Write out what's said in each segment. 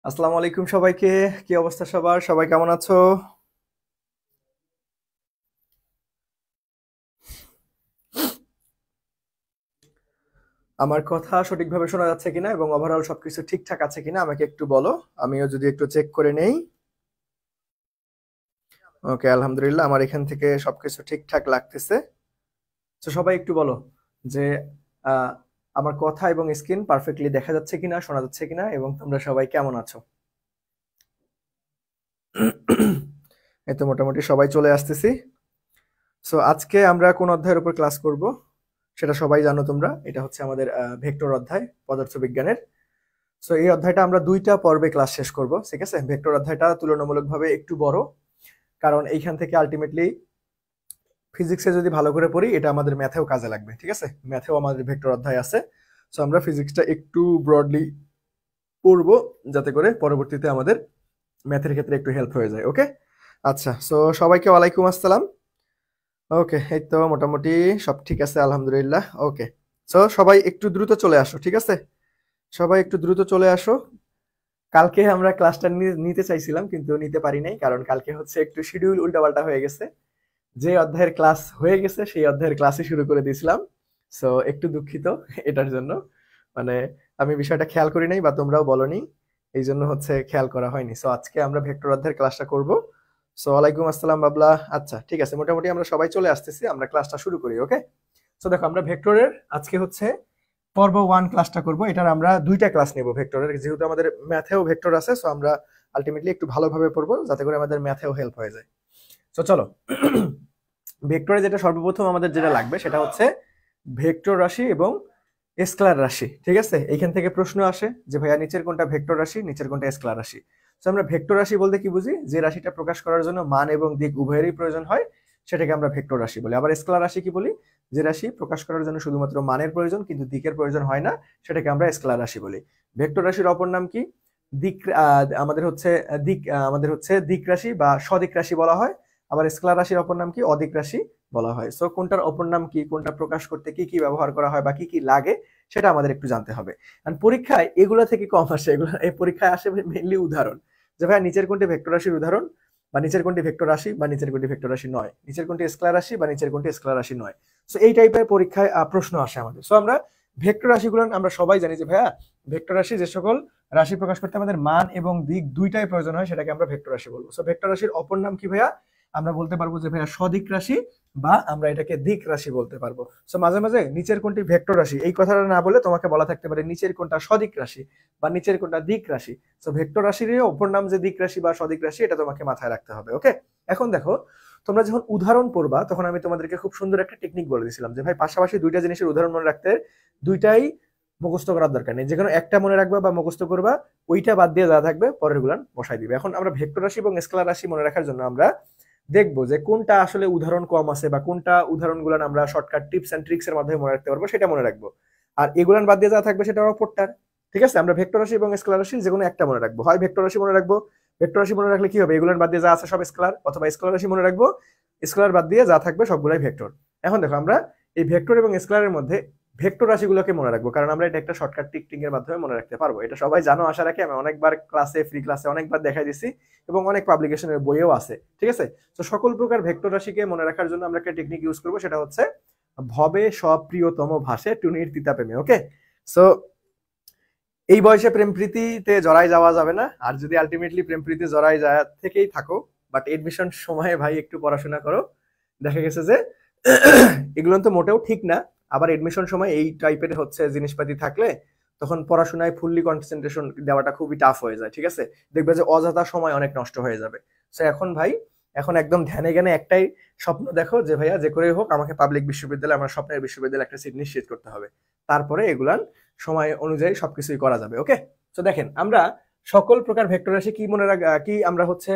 আসসালামু আলাইকুম সবাইকে। কি অবস্থা সবার? সবাই কেমন আছো? আমার কথা সঠিকভাবে শোনা যাচ্ছে কিনা এবং ওভারঅল সবকিছু ঠিকঠাক আছে কিনা আমাকে একটু বলো। আমিও যদি একটু চেক করে নেই। ওকে, আলহামদুলিল্লাহ আমার এখান থেকে সবকিছু ঠিকঠাক লাগতেছে। তো সবাই একটু বলো যে আহ, আমার কথা এবং স্ক্রিন পারফেক্টলি দেখা যাচ্ছে কিনা, শোনা যাচ্ছে কিনা, এবং তোমরা সবাই কেমন আছো? এই তো মোটামুটি সবাই চলে আসতেছি। সো আজকে আমরা কোন অধ্যায়ের উপর ক্লাস করব সেটা সবাই জানো তোমরা। এটা হচ্ছে আমাদের ভেক্টর অধ্যায়, পদার্থবিজ্ঞানের। সো এই অধ্যায়টা আমরা দুইটা পর্বে ক্লাস শেষ করব, ঠিক আছে? ভেক্টর অধ্যায়টা তুলনামূলকভাবে একটু বড়, কারণ এইখান থেকে আলটিমেটলি ফিজিক্সে যদি ভালো করে পড়ি এটা আমাদের ম্যাথেও কাজে লাগবে, ঠিক আছে? ম্যাথেও আমাদের ভেক্টর অধ্যায় আছে। সো আমরা ফিজিক্সটা একটু ব্রডলি পড়বো, যাতে করে পরবর্তীতে আমাদের ম্যাথের ক্ষেত্রে একটু হেল্প হয়ে যায়। ওকে, আচ্ছা। সো সবাইকে ওয়ালাইকুম আসসালাম। ওকে, এই তো মোটামুটি সব ঠিক আছে, আলহামদুলিল্লাহ। ওকে, সো সবাই একটু দ্রুত চলে আসো, ঠিক আছে? সবাই একটু দ্রুত চলে আসো। কালকে আমরা ক্লাসটা নিতে চাইছিলাম কিন্তু নিতে পারি নাই, কারণ কালকে হচ্ছে একটু শিডিউল উল্টাপাল্টা হয়ে গেছে। যে অধ্যায়ের ক্লাস হয়ে গেছে সেই অধ্যায়ের ক্লাসই শুরু করে দিয়েছিলাম। সো একটু দুঃখিত এটার জন্য। মানে আমি বিষয়টা খেয়াল করি নাই বা তোমরাও বলনি, এই জন্য হচ্ছে খেয়াল করা হয়নি। সো আজকে আমরা ভেক্টর অধ্যায়ের ক্লাসটা করব। সো ওয়ালাইকুম আসসালাম বাবলা। আচ্ছা, ঠিক আছে, মোটামুটি আমরা সবাই চলে আসতেছি, আমরা ক্লাসটা শুরু করি। ওকে, সো দেখো আমরা ভেক্টরের আজকে হচ্ছে পর্ব 1 ক্লাসটা করব। এটার আমরা দুইটা ক্লাস নেব ভেক্টরের, যেহেতু আমাদের ম্যাথেও ভেক্টর আছে। সো আমরা আলটিমেটলি একটু ভালোভাবে পড়বো যাতে করে আমাদের ম্যাথেও হেল্প হয়ে যায়। সো চলো, ভেক্টরে যেটা সর্বপ্রথম আমাদের যেটা লাগবে সেটা হচ্ছে ভেক্টর রাশি এবং স্কেলার রাশি, ঠিক আছে? এইখান থেকে প্রশ্ন আসে যে ভাইয়া নিচের কোনটা ভেক্টর রাশি, নিচের কোনটা স্কেলার রাশি। তো আমরা ভেক্টর রাশি বলতে কি বুঝি? যে রাশিটা প্রকাশ করার জন্য মান এবং দিক উভয়েরই প্রয়োজন হয় সেটাকে আমরা ভেক্টর রাশি বলি। আবার স্কেলার রাশি কি বলি? যে রাশি প্রকাশ করার জন্য শুধুমাত্র মানের প্রয়োজন কিন্তু দিকের প্রয়োজন হয় না, সেটাকে আমরা স্কেলার রাশি বলি। ভেক্টর রাশির অপর নাম কি? দিক আমাদের হচ্ছে আমাদের হচ্ছে দিক রাশি বা সদিক রাশি বলা হয়। আবার স্কেলার রাশির অপর নাম কি? অদিক রাশি বলা হয়। সো কোনটার অপর নাম কি, কোনটা প্রকাশ করতে কি কি ব্যবহার করা হয় বা কি কি লাগে সেটা আমাদের একটু জানতে হবে। আর পরীক্ষায় এগুলা থেকে কম আসে, এগুলো এই পরীক্ষায় আসে মেইনলি উদাহরণ, যে ভাই নিচের কোনটি ভেক্টর রাশির উদাহরণ, বা নিচের কোনটি ভেক্টর রাশি বা নিচের কোনটি ভেক্টর রাশি নয়, নিচের কোনটি স্কেলার রাশি বা নিচের কোনটি স্কেলার রাশি নয়। সো এই টাইপের পরীক্ষায় প্রশ্ন আসে আমাদের। সো আমরা ভেক্টর রাশিগুলো আমরা সবাই জানি যে ভাইয়া ভেক্টর রাশি যে সকল রাশি প্রকাশ করতে আমাদের মান এবং দিক দুইটাই প্রয়োজন হয় সেটাকে আমরা ভেক্টর রাশি বলবো। সো ভেক্টর রাশির অপর নাম কি ভাইয়া? আমরা বলতে পারবো যে ভাইয়া সদিক রাশি, বা আমরা এটাকে দিক রাশি বলতে পারবো। সো মাঝে মাঝে নিচের কোনটি ভেক্টর রাশি এই কথাটা না বলে তোমাকে বলা থাকতে পারে নিচের কোনটা সদিক রাশি বা নিচের কোনটা দিক রাশি। সো ভেক্টর রাশির অপর নাম যে দিক রাশি বা সদিক রাশি, এটা তোমাকে মাথায় রাখতে হবে। ওকে, এখন দেখো তোমরা যখন উদাহরণ পড়বা তখন আমি তোমাদেরকে খুব সুন্দর একটা টেকনিক বলে দিয়েছিলাম যে ভাই পাশাপাশি দুইটা জিনিসের উদাহরণ মনে রাখতে দুইটাই মুখস্থ করার দরকার নেই, যে কোনো একটা মনে রাখবা বা মুখস্থ করবা, ওইটা বাদ দিয়ে যা থাকবে পরের গুলান বসাই দিবে। এখন আমরা ভেক্টর রাশি এবং স্কেলার রাশি মনে রাখার জন্য আমরা দেখবো যে কোনটা আসলে উদাহরণ কম আছে বা কোনটা উদাহরণগুলো আমরা শর্টকাট টিপস এন্ড ট্রিক্স এর মাধ্যমে মনে রাখতে পারবো সেটা মনে রাখবো। আর এগুলান বাদ দিয়ে যা থাকবে সেটা অপরটার, ঠিক আছে? আমরা ভেক্টর রাশি এবং স্কেলার রাশি যে কোনো একটা মনে রাখবো, হয় ভেক্টর রাশি মনে রাখবো। ভেক্টর রাশি মনে রাখলে কি হবে? এগুলান বাদ দিয়ে যা আছে সব স্কেলার, অথবা স্কেলার রাশি মনে রাখবো, স্কেলার বাদ দিয়ে যা থাকবে সবগুলাই ভেক্টর। এখন দেখো আমরা এই ভেক্টর এবং স্কেলারের মধ্যে ভেক্টর রাশিগুলোকে মনে রাখবো, কারণ আমরা এটা একটা শর্টকাট টিক এর মাধ্যমে মনে রাখতে পারবো। এটা সবাই জানো আশা রাখি, আমি অনেকবার ক্লাসে ফ্রি ক্লাসে অনেকবার দেখাই দিছি এবং অনেক পাবলিকেশনের বইও আছে, ঠিক আছে? তো সকল প্রকার ভেক্টর রাশিকে মনে রাখার জন্য আমরা একটা টেকনিক ইউজ করবো, সেটা হচ্ছে ভবে সপ্রিয়তম ভাষে টুনির তিতা প্রেমে। ওকে, সো এই বয়সে প্রেম প্রীতিতে জড়াই যাওয়া যাবে না, আর যদি আলটিমেটলি প্রেম প্রীতি জড়াই যায় থেকেই থাকো, বাট এডমিশন সময়ে ভাই একটু পড়াশোনা করো। দেখা গেছে যে এগুলো তো মোটেও ঠিক না। আবার এডমিশন সময় এই টাইপের হচ্ছে জিনিসপাতি থাকলে তখন পড়াশোনায় ফুললি কনসেন্ট্রেশন দেওয়াটা খুবই টাফ হয়ে যায়, ঠিক আছে? দেখবে যে অযথা সময় অনেক নষ্ট হয়ে যাবে। সো এখন ভাই এখন একদম ধ্যানে জ্ঞানে একটাই স্বপ্ন দেখো যে ভাইয়া যে করেই হোক আমাকে পাবলিক বিশ্ববিদ্যালয়ে, আমার স্বপ্নের বিশ্ববিদ্যালয়ে একটা সিট নিশ্চিত করতে হবে। তারপরে এগুলান সময় অনুযায়ী সবকিছুই করা যাবে। ওকে, তো দেখেন আমরা সকল প্রকার ভেক্টর রাশি কি মনে রাখ কি আমরা হচ্ছে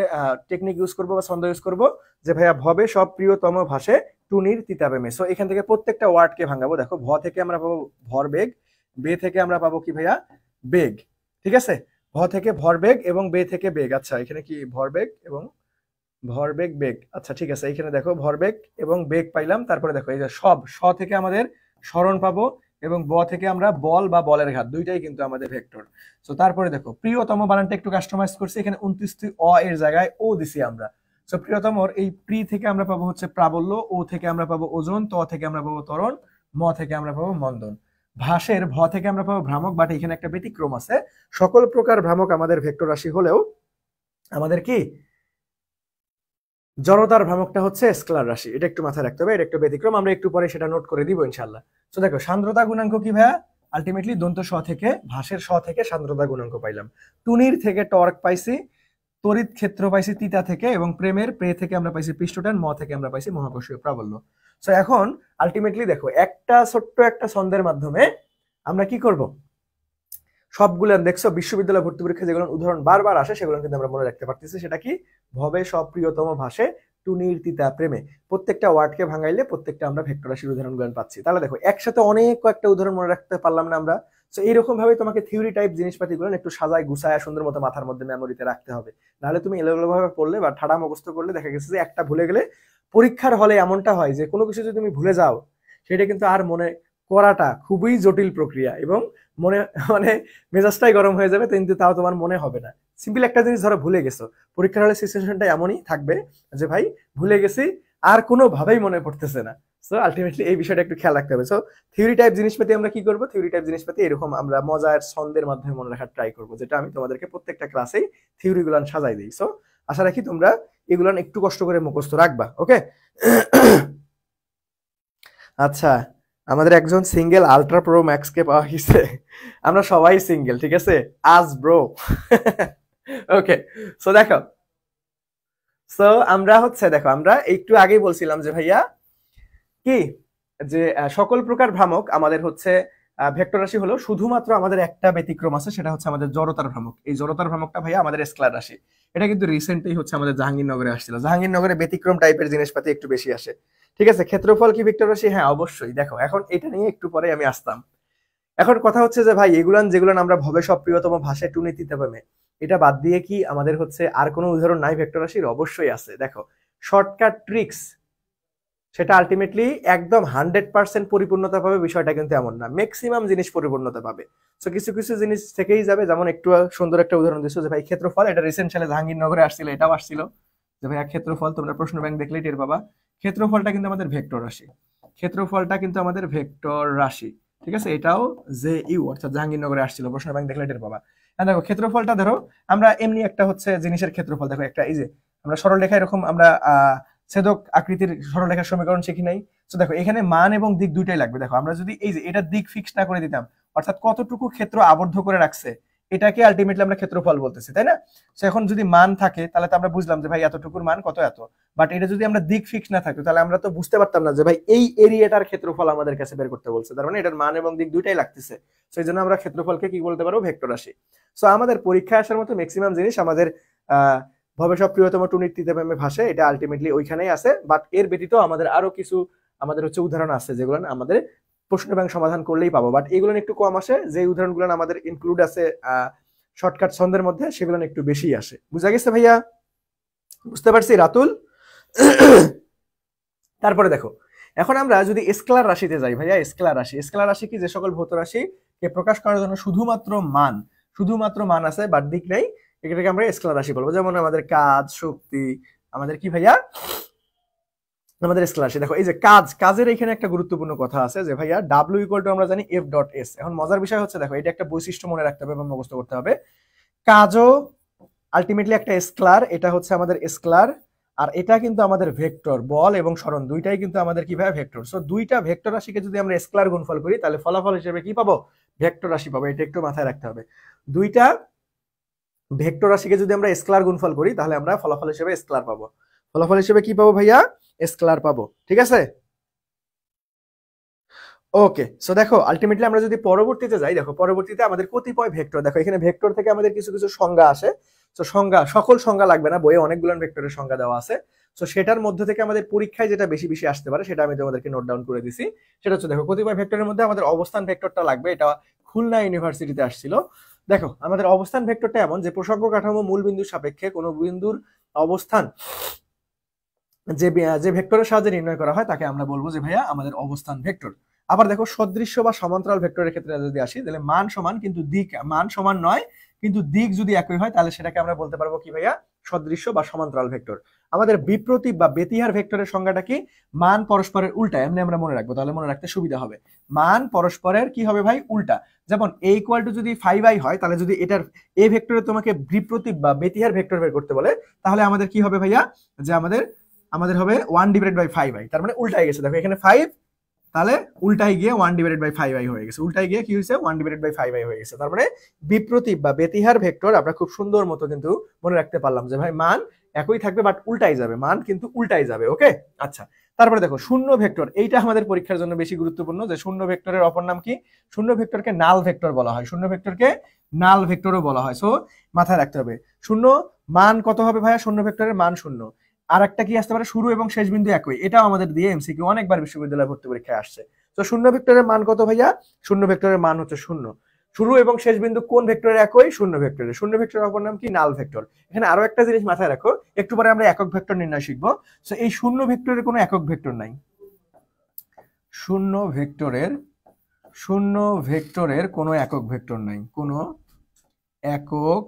টেকনিক ইউজ করবো বা ছন্দ ইউজ করবো যে ভাইয়া ভবে সব প্রিয়তম ভাসে টুনির তিতাবে। সো এখান থেকে প্রত্যেকটা ওয়ার্ডকে ভাঙাবো। দেখো ভ থেকে আমরা পাবো ভরবেগ, বে থেকে আমরা পাবো কি ভাইয়া বেগ, ঠিক আছে? ভ থেকে ভরবেগ এবং বে থেকে বেগ। আচ্ছা এখানে কি ভরবেগ এবং ভরবেগ বেগ, আচ্ছা ঠিক আছে। এখানে দেখো ভরবেগ এবং বেগ পাইলাম, তারপরে দেখো এই যে সব স থেকে আমাদের সরণ পাবো এবং ব থেকে আমরা বল বা বলের ঘাত, দুইটাই কিন্তু আমাদের ভেক্টর। তো তারপরে দেখো প্রিয়তম বানানটা একটু কাস্টমাইজ করছি, এখানে 29টি অ এর জায়গায় ও দিছি আমরা। তো প্রিয়তমর এই প্রি থেকে আমরা পাবো হচ্ছে প্রাবল্য, ও থেকে আমরা পাবো ওজন, ত থেকে আমরা পাবো ত্বরণ, ম থেকে আমরা পাবো মন্দন। ভাসের ভ থেকে আমরা পাবো ভ্রামক, বাট এখানে একটা ব্যতিক্রম আছে। সকল প্রকার ভ্রামক আমাদের ভেক্টর রাশি হলেও আমাদের কি জড়তার ভ্রামকটা হচ্ছে স্কেলার রাশি, এটা একটু মাথায় রাখতে হবে, এটা একটু ব্যতিক্রম, আমরা একটু পরে সেটা নোট করে দিব ইনশাআল্লাহ। তো দেখো সান্দ্রতা গুণাঙ্ক কি ভাইয়া, আলটিমেটলি দন্ত স থেকে ভাসের স থেকে সান্দ্রতা গুণাঙ্ক পাইলাম, টুনির থেকে টর্ক পাইছি, তড়িৎ ক্ষেত্র পাইছি তিতা থেকে, এবং প্রেমের প্রে থেকে আমরা পাইছি পৃষ্ঠটান, ম থেকে আমরা পাইছি মহাকর্ষীয় প্রাবল্য। তো এখন আলটিমেটলি দেখো একটা ছোট্ট একটা ছন্দের মাধ্যমে আমরা কি করব, সবগুলো দেখছো বিশ্ববিদ্যালয় ভর্তি পরীক্ষা যেগুলো উদাহরণ বারবার আসে সেগুলো কিন্তু আমরা মনে রাখতে পারতেছি। সেটা কি ভবে সব প্রিয়তম ভাসে টুনির তিতা প্রেমে, প্রত্যেকটা ওয়ার্ডকে ভাঙাইলে প্রত্যেকটা আমরা ভেক্টর রাশির উদাহরণগুলো পাচ্ছি। তাহলে দেখো একসাথে অনেক কয়েকটা উদাহরণ মনে রাখতে পারলাম না আমরা। তো এইরকম ভাবে তোমাকে থিওরি টাইপ জিনিসপাতিগুলো একটু সাজায় গুছায় সুন্দর মতো মাথার মধ্যে মেমোরিতে রাখতে হবে, নাহলে তুমি এলোমেলো ভাবে পড়লে বা ঠাড়া মুখস্থ করলে দেখা গেছে যে একটা ভুলে গেলে পরীক্ষার হলে এমনটা হয় যে কোনো কিছু যদি তুমি ভুলে যাও সেটা কিন্তু আর মনে করাটা খুবই জটিল প্রক্রিয়া, এবং মনে মানে মেজাজটাই গরম হয়ে যাবে, কিন্তু তাও তোমার মনে হবে না। সিম্পল একটা জিনিস ধরো ভুলে গেছো, পরীক্ষার হলে সিচুয়েশনটা এমনই থাকবে যে ভাই ভুলে গেছি, আর কোনোভাবেই মনে পড়তেছে না। সো আলটিমেটলি এই বিষয়টা একটু খেয়াল রাখতে হবে। সো থিওরি টাইপ জিনিসপাতি আমরা কি করবো, থিওরি টাইপ জিনিসপাতি এরকম আমরা মজার ছন্দের মাধ্যমে মনে রাখার ট্রাই করবো, যেটা আমি তোমাদেরকে প্রত্যেকটা ক্লাসেই থিওরি গুলান সাজাই দিই। সো আশা রাখি তোমরা এগুলান একটু কষ্ট করে মুখস্থ রাখবা। ওকে আচ্ছা, আমাদের একজন সিঙ্গেল আলট্রা প্রো ম্যাক্স কে পাওয়া গেছে, আমরা সবাই সিঙ্গেল, ঠিক আছে আজ ব্রো। ওকে, সো দেখো, সো আমরা হচ্ছে দেখো আমরা একটু আগেই বলছিলাম যে ভাইয়া কি যে সকল প্রকার ভ্রামক আমাদের হচ্ছে ভেক্টর রাশি হলো, শুধুমাত্র আমাদের একটা ব্যতিক্রম আছে, সেটা হচ্ছে আমাদের জড়তার ভ্রামক। এই জড়তার ভ্রামকটা ভাইয়া আমাদের স্কেলার রাশি, এটা কিন্তু রিসেন্টলি হচ্ছে আমাদের জাহাঙ্গীরনগরে আসছিল। জাহাঙ্গীরনগরে ব্যতিক্রম টাইপের জিনিসপাতি একটু বেশি আসে, ঠিক আছে। ক্ষেত্রফল কি ভেক্টর রাশি? হ্যাঁ অবশ্যই। দেখো এখন এটা নিয়ে একটু পরে আমি আসতাম। এখন কথা হচ্ছে যে ভাই এগুলান যেগুলান আমরা ভবে সব প্রিয়তম ভাষায় টুনি দিতে পারবে, এটা বাদ দিয়ে কি আমাদের হচ্ছে আর কোনো উদাহরণ নাই ভেক্টর রাশির? অবশ্যই আছে। দেখো শর্টকাট ট্রিক্স, সেটা আলটিমেটলি একদম 100% পরিপূর্ণতা পাবে বিষয়টা কিন্তু এমন না, ম্যাক্সিমাম জিনিস পরিপূর্ণতা পাবে। তো কিছু কিছু জিনিস থেকেই যাবে, যেমন একটু সুন্দর একটা উদাহরণ দিচ্ছ যে ভাই ক্ষেত্রফল, এটা রিসেন্ট সালে জাহাঙ্গীরনগরে আসছিল, এটাও আসছিল যে ভাই ক্ষেত্রফল, তোমরা প্রশ্ন ব্যাংক দেখলেই টের পাবা। ক্ষেত্রফলটা কিন্তু আমাদের ভেক্টর রাশি, ক্ষেত্রফলটা কিন্তু আমাদের ভেক্টর রাশি, ঠিক আছে। এটাও যে ইউ অর্থাৎ জাহাঙ্গীরনগরে আসছিল, প্রশ্ন ব্যাংক দেখলে টের পাবা। দেখো ক্ষেত্রফলটা ধরো আমরা এমনি একটা হচ্ছে জিনিসের ক্ষেত্রফল, দেখো একটা এই যে আমরা সরলরেখা এরকম আমরা ছেদক আকৃতির সরলরেখার সমীকরণ শিখি নাই। তো দেখো এখানে মান এবং দিক দুইটাই লাগবে। দেখো আমরা যদি এই যে এটা দিক ফিক্স না করে দিতাম, অর্থাৎ কতটুকু ক্ষেত্র আবদ্ধ করে রাখছে, এটাকে আলটিমেটলি আমরা ক্ষেত্রফল বলতেছি, তাই না? তো এখন যদি মান থাকে তাহলে তো আমরা বুঝলাম যে ভাই এতটুকুর মান কত এত, বাট এটা যদি আমরা দিক ফিক্স না থাকতো তাহলে আমরা তো বুঝতে পারতাম না যে ভাই এই এরিয়াটার ক্ষেত্রফল আমাদের কাছে বের করতে বলছে, তার মানে এটার মান এবং দিক দুইটাই লাগতেছে। সেই জন্য আমরা ক্ষেত্রফলকে কি বলতে পারবো, ভেক্টর রাশি। সো আমাদের পরীক্ষায় আসার মতো ম্যাক্সিমাম জিনিস আমাদের ভবে সব প্রিয়তম টুনির তিতাবে ভাষে, এটা আলটিমেটলি ওইখানেই আছে। বাট এর ব্যতীত আমাদের আরো কিছু আমাদের হচ্ছে উদাহরণ আছে যেগুলো আমাদের প্রশ্ন ব্যাংক সমাধান করলেই পাবো, বাট এগুলো একটু কম আসে। যে উদাহরণগুলো আমাদের ইনক্লুড আছে শর্টকাট ছন্দের মধ্যে সেগুলো একটু বেশি আসে। বুঝা গেছে ভাইয়া? বুঝতে পারছি রাতুল? তারপরে দেখো এখন আমরা যদি স্কেলার রাশিতে যাই ভাইয়া, স্কেলার রাশি, স্কেলার রাশি কি যে সকল ভৌত রাশিকে প্রকাশ করার জন্য শুধুমাত্র মান আছে বাট দিক নেই, এটাকে আমরা স্কেলার রাশি বলবো। যেমন আমাদের কাজ, শক্তি, আমাদের কি ভাইয়া আমাদের স্কেলার রাশি। দেখো এই যে কাজের এখানে একটা গুরুত্বপূর্ণ কথা আছে যে ভাইয়া ডাব্লিউ ইকুয়াল টু আমরা জানি এফ ডট এস। এখন মজার বিষয় হচ্ছে দেখো এটা একটা বৈশিষ্ট্য মনে রাখতে হবে এবং মুখস্থ করতে হবে। কাজও আলটিমেটলি একটা স্কেলার, এটা হচ্ছে আমাদের স্কেলার, আর এটা কিন্তু আমাদের ভেক্টর, বল এবং সরণ দুইটাই কিন্তু আমাদের কিভাবে ভেক্টর। সো দুইটা ভেক্টর রাশিকে যদি আমরা স্কেলার গুণফল করি তাহলে ফলাফল হিসেবে কি পাবো, ভেক্টর রাশি পাবো। এটা একটু মাথায় রাখতে হবে। দুইটা ভেক্টর রাশিকে যদি আমরা স্কেলার গুণফল করি তাহলে আমরা ফলাফল হিসেবে স্কেলার পাবো। ফলাফল হিসেবে কি পাবো ভাইয়া? স্কেলার পাবো। ঠিক আছে, ওকে। সো দেখো আলটিমেটলি আমরা যদি পরবর্তীতে যাই, দেখো পরবর্তীতে আমাদের কতিপয় ভেক্টর, দেখো এখানে ভেক্টর থেকে আমাদের কিছু কিছু সংজ্ঞা আসে। তো সংজ্ঞা, সকল সংজ্ঞা লাগবে না, বইয়ে অনেকগুলো ভেক্টরের সংজ্ঞা দেওয়া আছে। তো সেটার মধ্যে থেকে আমাদের পরীক্ষায় যেটা বেশি বেশি আসতে পারে সেটা আমি তোমাদেরকে নোট ডাউন করে দিছি। সেটা হচ্ছে, দেখো কতিপয় ভেক্টরের মধ্যে আমাদের অবস্থান ভেক্টরটা লাগবে, এটা খুলনা ইউনিভার্সিটিতে আসছিল। দেখো আমাদের অবস্থান ভেক্টরটা এমন যে প্রসঙ্গ কাঠামো মূল বিন্দুর সাপেক্ষে কোনো বিন্দুর অবস্থান যে যে ভেক্টরের সাহায্যে নির্ণয় করা হয় তাকে আমরা বলবো যে ভাইয়া আমাদের অবস্থান ভেক্টর। আবার দেখো সদৃশ্য বা সমান্তরাল ভেক্টরের ক্ষেত্রে যদি আসি, তাহলে মান সমান কিন্তু দিক, মান সমান নয় কিন্তু দিক যদি একই হয় তাহলে সেটাকে আমরা বলতে পারবো কি ভাইয়া? সদৃশ্য বা সমান্তরাল ভেক্টর। আমাদের বিপ্রতীপ বা ব্যতিহার ভেক্টরের সংজ্ঞাটা কি? মান পরস্পরের উল্টা, এমনি আমরা মনে রাখবো, তাহলে মনে রাখতে সুবিধা হবে। মান পরস্পরের কি হবে ভাই? উল্টা। যেমন a ইকুয়াল টু যদি 5i হয়, তাহলে যদি এটার এ ভেক্টরে তোমাকে বিপ্রতীপ বা ব্যতিহার ভেক্টর বের করতে বলে, তাহলে আমাদের কি হবে ভাইয়া? যে আমাদের হবে 1/5i, তার মানে উল্টাই গেছে। দেখো এখানে 5, তাহলে উল্টাই গিয়ে 1/5i হয়ে গেছে, উল্টাই গিয়ে কি হয়েছে? 1/5i হয়ে গেছে। তার মানে বিপ্রতীপ বা ব্যতিহার ভেক্টর আমরা খুব সুন্দর মতো কিন্তু মনে রাখতে পারলাম যে ভাই মান একই থাকবে বাট উল্টাই যাবে, মান কিন্তু উল্টাই যাবে। ওকে, আচ্ছা। তারপরে দেখো শূন্য ভেক্টর, এইটা আমাদের পরীক্ষার জন্য বেশি গুরুত্বপূর্ণ, যে শূন্য ভেক্টরের অপর নাম কি? শূন্য ভেক্টরকে নাল ভেক্টর বলা হয়, শূন্য ভেক্টরকে নাল ভেক্টরও বলা হয়। সো মাথায় রাখতে হবে শূন্য মান কত হবে ভাইয়া? শূন্য ভেক্টরের মান শূন্য। আর একটা কি আসতে পারে? শুরু এবং শেষ বিন্দু একই, এটাও আমাদের দিয়ে এমসিকিউ অনেকবার বিশ্ববিদ্যালয় ভর্তি পরীক্ষায় আসছে। তো শূন্য ভেক্টরের মান কত ভাইয়া? শূন্য ভেক্টরের মান হচ্ছে শূন্য। শুরু এবং শেষ বিন্দু কোন ভেক্টরের একই? শূন্য ভেক্টরের। শূন্য ভেক্টরের অপর নাম কি? নাল ভেক্টর। এখানে আরো একটা জিনিস মাথায় রাখো, একটু পরে আমরা একক ভেক্টর নির্ণয় শিখবো। তো এই শূন্য ভেক্টরের কোনো একক ভেক্টর নাই, শূন্য ভেক্টরের কোনো একক ভেক্টর নাই, কোনো একক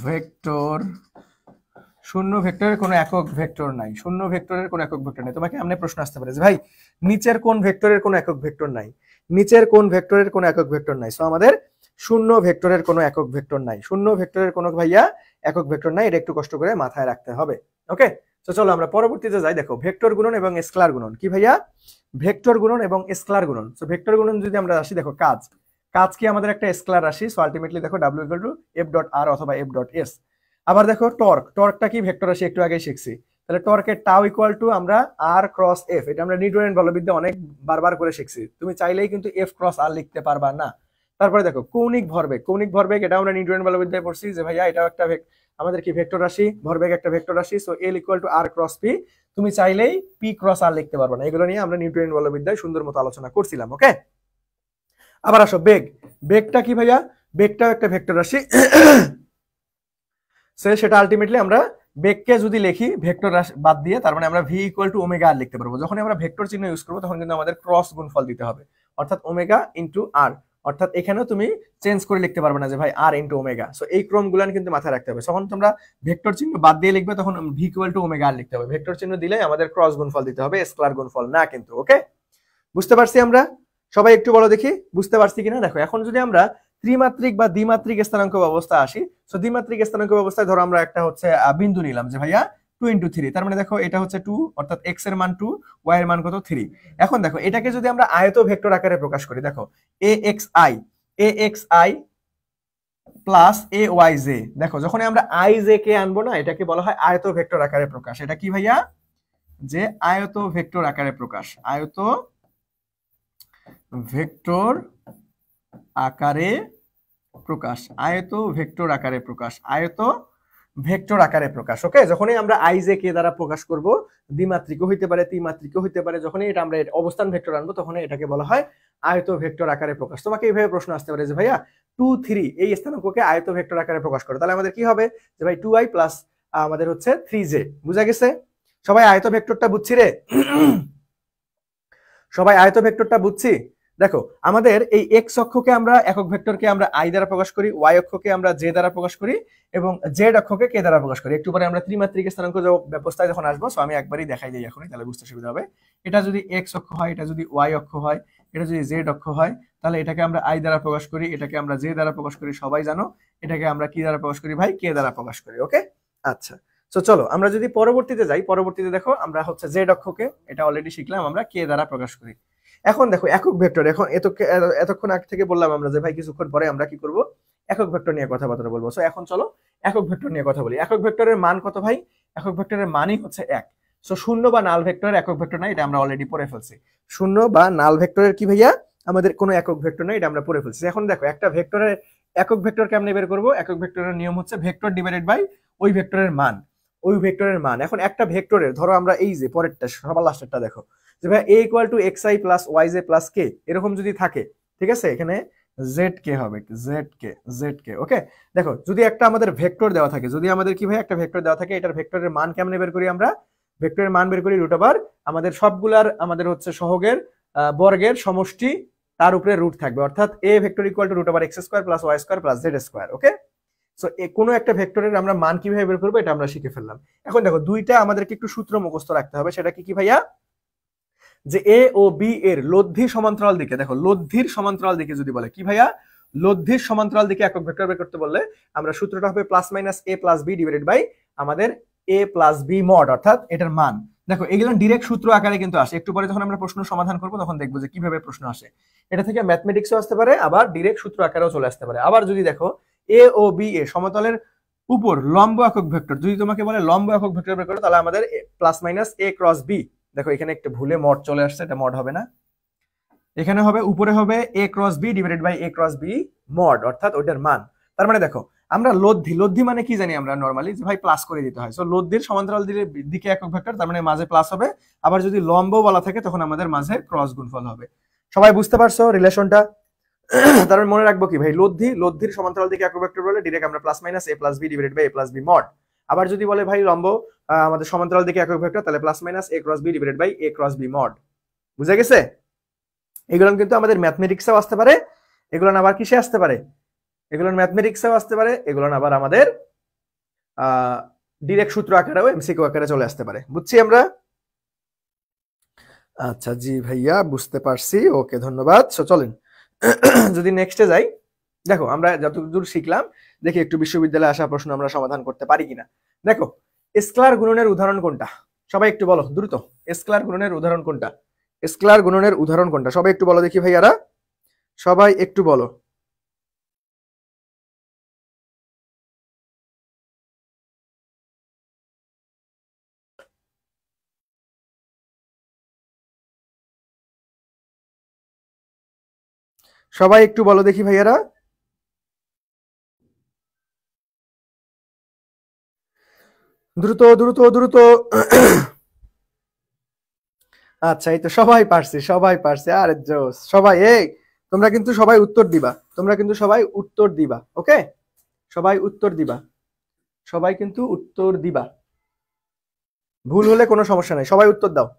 ভেক্টর, শূন্য ভেক্টরের কোনো একক ভেক্টর নাই, শূন্য ভেক্টরের কোনো একক ভেক্টর নাই। তোমাকে এমনি প্রশ্ন আসতে পারে যে ভাই নিচের কোন ভেক্টরের কোনো একক ভেক্টর নাই? নিচের কোন ভেক্টরের কোনো একক ভেক্টর নাই? সো আমাদের শূন্য ভেক্টরের কোনো একক ভেক্টর নাই, শূন্য ভেক্টরের কোনো ভাইয়া একক ভেক্টর নাই, এটা একটু কষ্ট করে মাথায় রাখতে হবে। ওকে, তো চলো আমরা পরবর্তীতে যাই। দেখো ভেক্টর গুণন এবং স্কেলার গুণন কি ভাইয়া? ভেক্টর গুণন এবং স্কেলার গুণন। সো ভেক্টর গুণন যদি আমরা আসি, দেখো কাজ, কাজ কি আমাদের একটা স্কেলার রাশি। সো আলটিমেটলি দেখো w ইকুয়াল টু f.r অথবা f.s। আবার দেখো টর্ক, টর্কটা কি? ভেক্টর রাশি, একটু আগেই শিখছি। তাহলে টর্কের টাও ইকুয়াল টু আমরা r ক্রস f, এটা আমরা নিউটনের বলবিদ্যা অনেক বারবার করে শিখছি, তুমি চাইলেই কিন্তু f ক্রস r লিখতে পারবা না। তারপরে দেখো কৌণিক ভরবেগ, কৌণিক ভরবেগ এটা আমরা নিউটনের বলবিদ্যায় পড়ছি যে ভাইয়া এটাও একটা আমাদের কি ভেক্টর রাশি, ভরবেগ একটা ভেক্টর রাশি। So l equal to r cross p, তুমি চাইলেই p ক্রস r লিখতে পারবা না। এগুলো নিয়ে আমরা নিউটনের বলবিদ্যায় সুন্দর মতো আলোচনা করছিলাম। ওকে, আবার আসো বেগ, বেগটা কি ভাইয়া? বেগটাও একটা ভেক্টর রাশি। সেটা আলটিমেটলি আমরা বেগকে যদি লিখি ভেক্টর বাদ দিয়ে, তার মানে আমরা ভি ইকুয়াল টু ওমেগা আর লিখতে পারবো। যখন আমরা ভেক্টর চিহ্ন ইউজ করবো তখন কিন্তু আমাদের ক্রস গুণফল দিতে হবে, অর্থাৎ ওমেগা ইন্টু আর, অর্থাৎ এখানেও তুমি চেঞ্জ করে লিখতে পারবে না যে ভাই আর ইন্টু ওমেগা। সো এই ক্রমগুলো কিন্তু মাথায় রাখতে হবে। যখন তোমরা ভেক্টর চিহ্ন বাদ দিয়ে লিখবে তখন ভি ইকুয়াল টু ওমেগা আর লিখতে হবে, ভেক্টর চিহ্ন দিলে আমাদের ক্রস গুণফল দিতে হবে, স্কেলার গুণফল না কিন্তু। ওকে, বুঝতে পারছি আমরা? সবাই একটু বলো দেখি বুঝতে পারছি কিনা। দেখো এখন যদি আমরা ত্রিমাত্রিক বা দ্বিমাত্রিক স্থানাঙ্ক ব্যবস্থা আসি, তো দ্বিমাত্রিক স্থানাঙ্ক ব্যবস্থায় ধরো আমরা একটা হচ্ছে বিন্দু নিলাম যে ভাইয়া 2 × 3, তার মানে দেখো এটা হচ্ছে 2, অর্থাৎ x এর মান 2, y এর মান কত? 3। এখন দেখো এটাকে যদি আমরা আয়ত ভেক্টর আকারে প্রকাশ করি, দেখো axi প্লাস ayj, দেখো যখন আমরা ij কে আনবো না, এটাকে বলা হয় আয়ত ভেক্টর আকারে প্রকাশ। এটা কি ভাইয়া? যে আয়ত ভেক্টর আকারে প্রকাশ, আয়ত ভেক্টর আকারে প্রকাশ, আয়ত ভেক্টর আকারে প্রকাশ, আয়ত ভেক্টর আকারে প্রকাশ। ওকে, যখনই আমরা আইজ কে দ্বারা প্রকাশ করব, দ্বিমাত্রিকও হইতে পারে ত্রিমাত্রিকও হইতে পারে, যখনই এটা আমরা অবস্থান ভেক্টর আনবো তখন এটাকে বলা হয় আয়ত ভেক্টর আকারে প্রকাশ। তোমাকে এইভাবে প্রশ্ন আসতে পারে যে ভাইয়া 2, 3 এই স্থানাঙ্ককে আয়ত ভেক্টর আকারে প্রকাশ করে, তাহলে আমাদের কি হবে? যে ভাই 2i প্লাস আমাদের হচ্ছে 3j। বুঝা গেছে? সবাই আয়ত ভেক্টরটা বুঝছি রে? সবাই আয়ত ভেক্টরটা বুঝছি? দেখো আমাদের এই এক্স অক্ষকে আমরা একক ভেক্টরকে আমরা আই দ্বারা প্রকাশ করি, ওয়াই অক্ষকে আমরা জে দ্বারা প্রকাশ করি এবং জেড অক্ষকে কে দ্বারা প্রকাশ করি। একটু পরে আমরা ত্রিমাত্রিক স্থানাঙ্ক ব্যবস্থায় যখন আসবো, সো আমি একবারই দেখাই দিই এখনই, তাহলে বুঝতে সুবিধা হবে। এটা যদি এক্স অক্ষ হয়, এটা যদি ওয়াই অক্ষ হয়, এটা যদি জেড অক্ষ হয়, তাহলে এটাকে আমরা আই দ্বারা প্রকাশ করি, এটাকে আমরা জে দ্বারা প্রকাশ করি, সবাই জানো। এটাকে আমরা কি দ্বারা প্রকাশ করি ভাই? কে দ্বারা প্রকাশ করি। ওকে, আচ্ছা। তো চলো আমরা যদি পরবর্তীতে যাই, পরবর্তীতে দেখো আমরা হচ্ছে জেড অক্ষকে, এটা অলরেডি শিখলাম, আমরা কে দ্বারা প্রকাশ করি। এখন দেখো একক ভেক্টর, এখন এতক্ষণ আগে থেকে বললাম আমরা যে ভাই কিছুক্ষণ পরে আমরা কি করব? একক ভেক্টর নিয়ে কথাবার্তা বলবো। সো এখন চলো একক ভেক্টর নিয়ে কথা বলি। একক ভেক্টরের মান কত ভাই? একক ভেক্টরের মানই হচ্ছে 1। সো শূন্য বা নাল ভেক্টরের একক ভেক্টর নাই, এটা আমরা অলরেডি পড়ে ফেলছি। শূন্য বা নাল ভেক্টরের কি ভাইয়া, আমাদের কোনো একক ভেক্টর নাই, এটা আমরা পড়ে ফেলছি। এখন দেখো একটা ভেক্টরের একক ভেক্টর কেমনে বের করবো? একক ভেক্টরের নিয়ম হচ্ছে ভেক্টর ডিভাইডেড বাই ওই ভেক্টরের মান, ওই ভেক্টরের মান। এখন একটা ভেক্টরের ধরো আমরা এই যে পরেরটা সবার লাস্টেরটা দেখো যে ভাই a equal to xi plus yj plus k এরকম যদি থাকে, ঠিক আছে, এখানে জেড কে হবে, জেড কে ওকে। দেখো যদি একটা আমাদের ভেক্টর দেওয়া থাকে, যদি আমাদের কি ভাই একটা ভেক্টর দেওয়া থাকে, এটার ভেক্টরের মান কেমনে বের করি আমরা? ভেক্টরের মান বের করি রুট ওভার আমাদের সবগুলার আমাদের হচ্ছে সহগের বর্গের সমষ্টি, তার উপরে রুট থাকবে, অর্থাৎ a vector equal to root over x square plus y square plus z square okay. So কোনো একটা ভেক্টরের আমরা মান কিভাবে বের করবো এটা আমরা শিখে ফেললাম। এখন দেখো দুইটা আমাদেরকে একটু সূত্র মুখস্থ রাখতে হবে, সেটা কি ভাইয়া? যে এ ও বি এর লব্ধি সমান্তরাল দিকে, দেখো লব্ধির সমান্তরাল দিকে যদি বলে কি ভাইয়া, লব্ধির সমান্তরাল দিকে একক ভেক্টর বের করতে বললে আমরা সূত্রটা হবে plus minus a plus B divided by আমাদের a প্লাস বি মড, অর্থাৎ এটার মান। দেখো এগুলো ডিরেক্ট সূত্র আকারে কিন্তু আসে, একটু পরে যখন আমরা প্রশ্ন সমাধান করবো তখন দেখবো যে কিভাবে প্রশ্ন আসে। এটা থেকে ম্যাথমেটিক্সও আসতে পারে, আবার ডিরেক্ট সূত্র আকারেও চলে আসতে পারে। আবার যদি দেখো এ ও বি এ সমতলের উপর লম্ব একক ভেক্টর, যদি তোমাকে বলে লম্ব একক ভেক্টর বের করো, তাহলে আমাদের plus minus a cross B, দেখো এখানে একটা ভুলে মড চলে আসছে, এটা মড হবে না, এখানে হবে উপরে হবে a cross B divided by a cross B mod, অর্থাৎ ওইটার মান। তার মানে দেখো আমরা লব্ধি মানে কি জানি আমরা নরমালি যে ভাই প্লাস করে দিতে হয়। সো লব্ধির সমান্তরাল দিকে একক ভেক্টর, তার মানে মাঝে প্লাস হবে, আবার যদি লম্ব বলা থাকে তখন আমাদের মাঝে ক্রস গুণফল হবে। সবাই বুঝতে পারছো রিলেশনটা? তার মানে মনে রাখবো কি ভাই, লব্ধির সমান্তরাল দিকে একক ভেক্টর বলে ডিরেক্ট আমরা plus minus a plus B divided by a plus B mod. আবার যদি বলে ভাই লম্ব আমাদের সমান্তরাল দিকে একক ভেক্টর, তাহলে plus minus a cross B divided by a cross B mod. বুঝা গেছে? এগুলো কিন্তু আমাদের ম্যাথমেটিক্সেও আসতে পারে, এগুলো আবার কিসে আসতে পারে, এগুলো ম্যাথমেটিক্সেও আসতে পারে, এগুলো আবার আমাদের ডিরেক্ট সূত্র আকারেও এমসিকিউ আকারে চলে আসতে পারে। বুঝছি আমরা? আচ্ছা জি ভাইয়া বুঝতে পারছি, ওকে ধন্যবাদ। সো চলেন যদি নেক্সটে যাই, দেখো আমরা যতদূর শিখলাম দেখি একটু বিশ্ববিদ্যালয়ে আসা প্রশ্ন আমরা সমাধান করতে পারি কিনা। দেখো স্কেলার গুণনের উদাহরণ কোনটা? সবাই একটু বলো দ্রুত, স্কেলার গুণনের উদাহরণ কোনটা? স্কেলার গুণনের উদাহরণ কোনটা? সবাই একটু বলো দেখি ভাইয়ারা, সবাই একটু বলো। সবাই একটু বলো দেখি ভাইয়ারা, দ্রুত দ্রুত দ্রুত। আচ্ছা এই তো সবাই পারছি, সবাই পারছে, আরে জোস সবাই। এই তোমরা কিন্তু সবাই উত্তর দিবা, তোমরা কিন্তু সবাই উত্তর দিবা ওকে, সবাই উত্তর দিবা, সবাই কিন্তু উত্তর দিবা, ভুল হলে কোনো সমস্যা নাই, সবাই উত্তর দাও।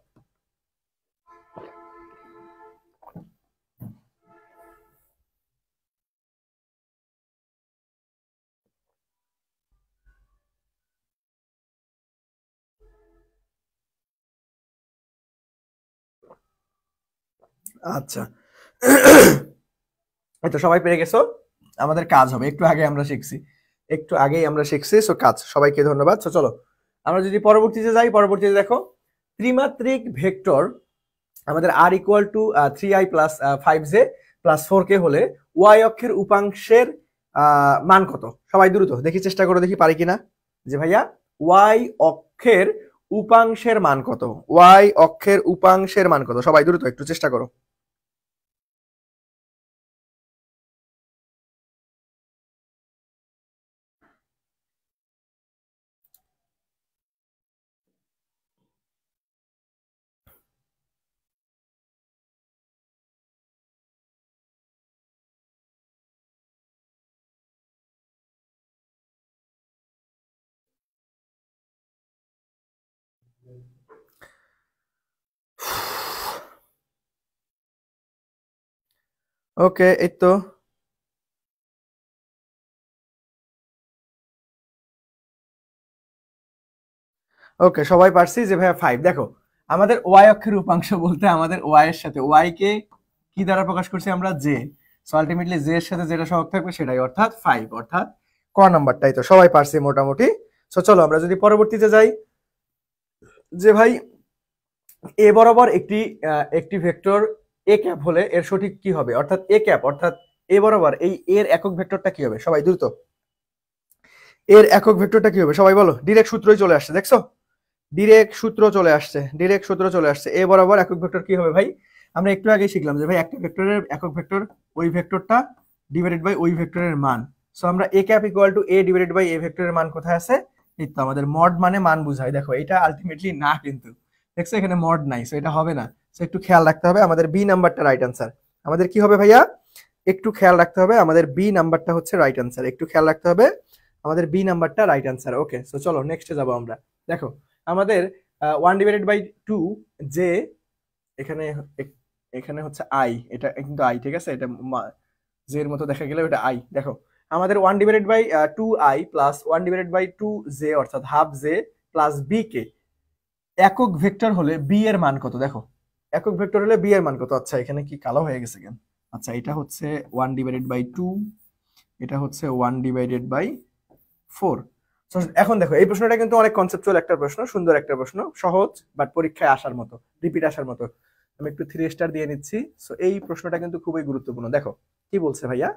আচ্ছা এই তো সবাই পেরে গেছো, আমাদের কাজ হবে, একটু আগে আমরা শিখছি, একটু আগেই আমরা শিখছি। সো কাজ, সবাইকে ধন্যবাদ। সো চলো আমরা যদি পরবর্তীতে যাই, পরবর্তীতে দেখো ত্রিমাত্রিক ভেক্টর আমাদের আর equal to 3i plus 5j plus 4k হলে ওয়াই অক্ষের উপাংশের মান কত? সবাই দ্রুত দেখি, চেষ্টা করো দেখি পারি কিনা। যে ভাইয়া ওয়াই অক্ষের উপাংশের মান কত? ওয়াই অক্ষের উপাংশের মান কত? সবাই দ্রুত একটু চেষ্টা করো। ওকে এই তো ওকে সবাই পারছি যে ভাইয়া 5। দেখো আমাদের ওয়াই অক্ষের উপাংশ বলতে আমাদের ওয়াই এর সাথে ওয়াই কে কি দ্বারা প্রকাশ করছি আমরা? জে। সো আলটিমেটলি জে এর সাথে যেটা সহগ থাকবে সেটাই, অর্থাৎ 5, অর্থাৎ ক নাম্বারটাই। তো সবাই পারছি মোটামুটি। সো চলো আমরা যদি পরবর্তীতে যাই, যে ভাই এ বরাবর একটি একটি ভেক্টর এ ক্যাপ হলে এর সঠিক কি হবে? অর্থাৎ এ ক্যাপ অর্থাৎ এ বরাবর এই এর একক ভেক্টরটা কি হবে? সবাই দ্রুত। এর একক ভেক্টরটা কি হবে সবাই বলো, ডিরেক্ট সূত্রই চলে আসছে, দেখছো ডিরেক্ট সূত্র চলে আসছে, ডিরেক্ট সূত্র চলে আসছে। এ বরাবর একক ভেক্টর কি হবে ভাই, আমরা একটু আগে শিখলাম যে ভাই একটা ভেক্টরের একক ভেক্টর ওই ভেক্টরটা ডিভাইডেড বাই ওই ভেক্টরের মান। সো আমরা A cap equal to A divided by A ভেক্টরের মান কোথায় আছে, এই তো আমাদের মড মানে মান বুঝায়, দেখো এটা আলটিমেটলি না কিন্তু, দেখছো এখানে মড নাই, সো এটা হবে না। সো একটু খেয়াল রাখতে হবে, আমাদের বি নাম্বারটা রাইট আনসার। আমাদের কি হবে ভাইয়া, একটু খেয়াল রাখতে হবে, আমাদের বি নাম্বারটা হচ্ছে রাইট আনসার, একটু খেয়াল রাখতে হবে, আমাদের বি নাম্বারটা রাইট আনসার। ওকে, সো চলো নেক্সটে যাবো আমরা। দেখো আমাদের 1/2 যে এখানে এখানে হচ্ছে আই, এটা কিন্তু আই, ঠিক আছে, এটা জে এর মতো দেখা গেলে এটা আই। দেখো আমাদের 1/2i প্লাস 1/2 জে অর্থাৎ হাফ জে প্লাস বি কে একক ভেক্টর হলে বি এর মান কত, দেখো একক ভেক্টর হলে বি এর মান কত। আচ্ছা এখানে কি কালো হয়ে গেছে কেন, আচ্ছা এটা হচ্ছে 1/2, এটা হচ্ছে 1/4। এখন দেখো এই প্রশ্নটা কিন্তু অনেক কনসেপচুয়াল একটা প্রশ্ন, সুন্দর একটা প্রশ্ন, সহজ বাট পরীক্ষায় আসার মতো, রিপিট আসার মতো। আমি একটু 3 স্টার দিয়ে নিচ্ছি। সো এই প্রশ্নটা কিন্তু খুবই গুরুত্বপূর্ণ। দেখো কি বলছে ভাইয়া,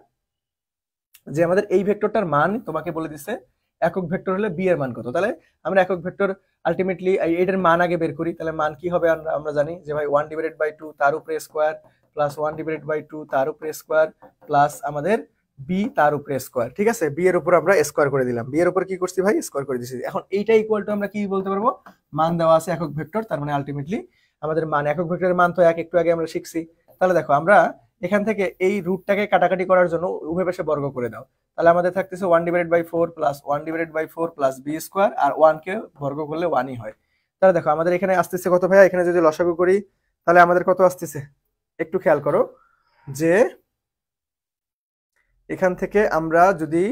যে আমাদের এই ভেক্টরটার মান তোমাকে বলে দিছে একক ভেক্টর হলে বি এর মান কত। তাহলে আমরা একক ভেক্টর আলটিমেটলি এটার মান আগে বের করি। তাহলে মান কি হবে, আমরা জানি যে ভাই 1/2 তার উপরে স্কোয়ার প্লাস 1/2 তার উপরে স্কোয়ার প্লাস আমাদের বি তার উপরে স্কোয়ার, ঠিক আছে, বি এর উপর আমরা স্কোয়ার করে দিলাম, বি এর উপর কি করছি ভাই, স্কোয়ার করে দিচ্ছি। এখন এইটা ইকুয়াল টু আমরা কি বলতে পারবো, মান দেওয়া আছে একক ভেক্টর, তার মানে আলটিমেটলি আমাদের মান, একক ভেক্টরের মান তো একটু আগে আমরা শিখছি। তাহলে দেখো আমরা এখান থেকে এই রুটটাকে কাটাকাটি করার জন্য উভয় পাশে বর্গ করে দাও। তাহলে আমাদের থাকতেছে 1/4 প্লাস 1/4 প্লাস বি স্কোয়ার, আর 1 কে বর্গ করলে 1ই হয়। তাহলে দেখো আমাদের এখানে আসতেছে কত ভাইয়া, এখানে যদি লসাগু করি তাহলে আমাদের কত আসতেছে, একটু খেয়াল করো যে এখান থেকে আমরা যদি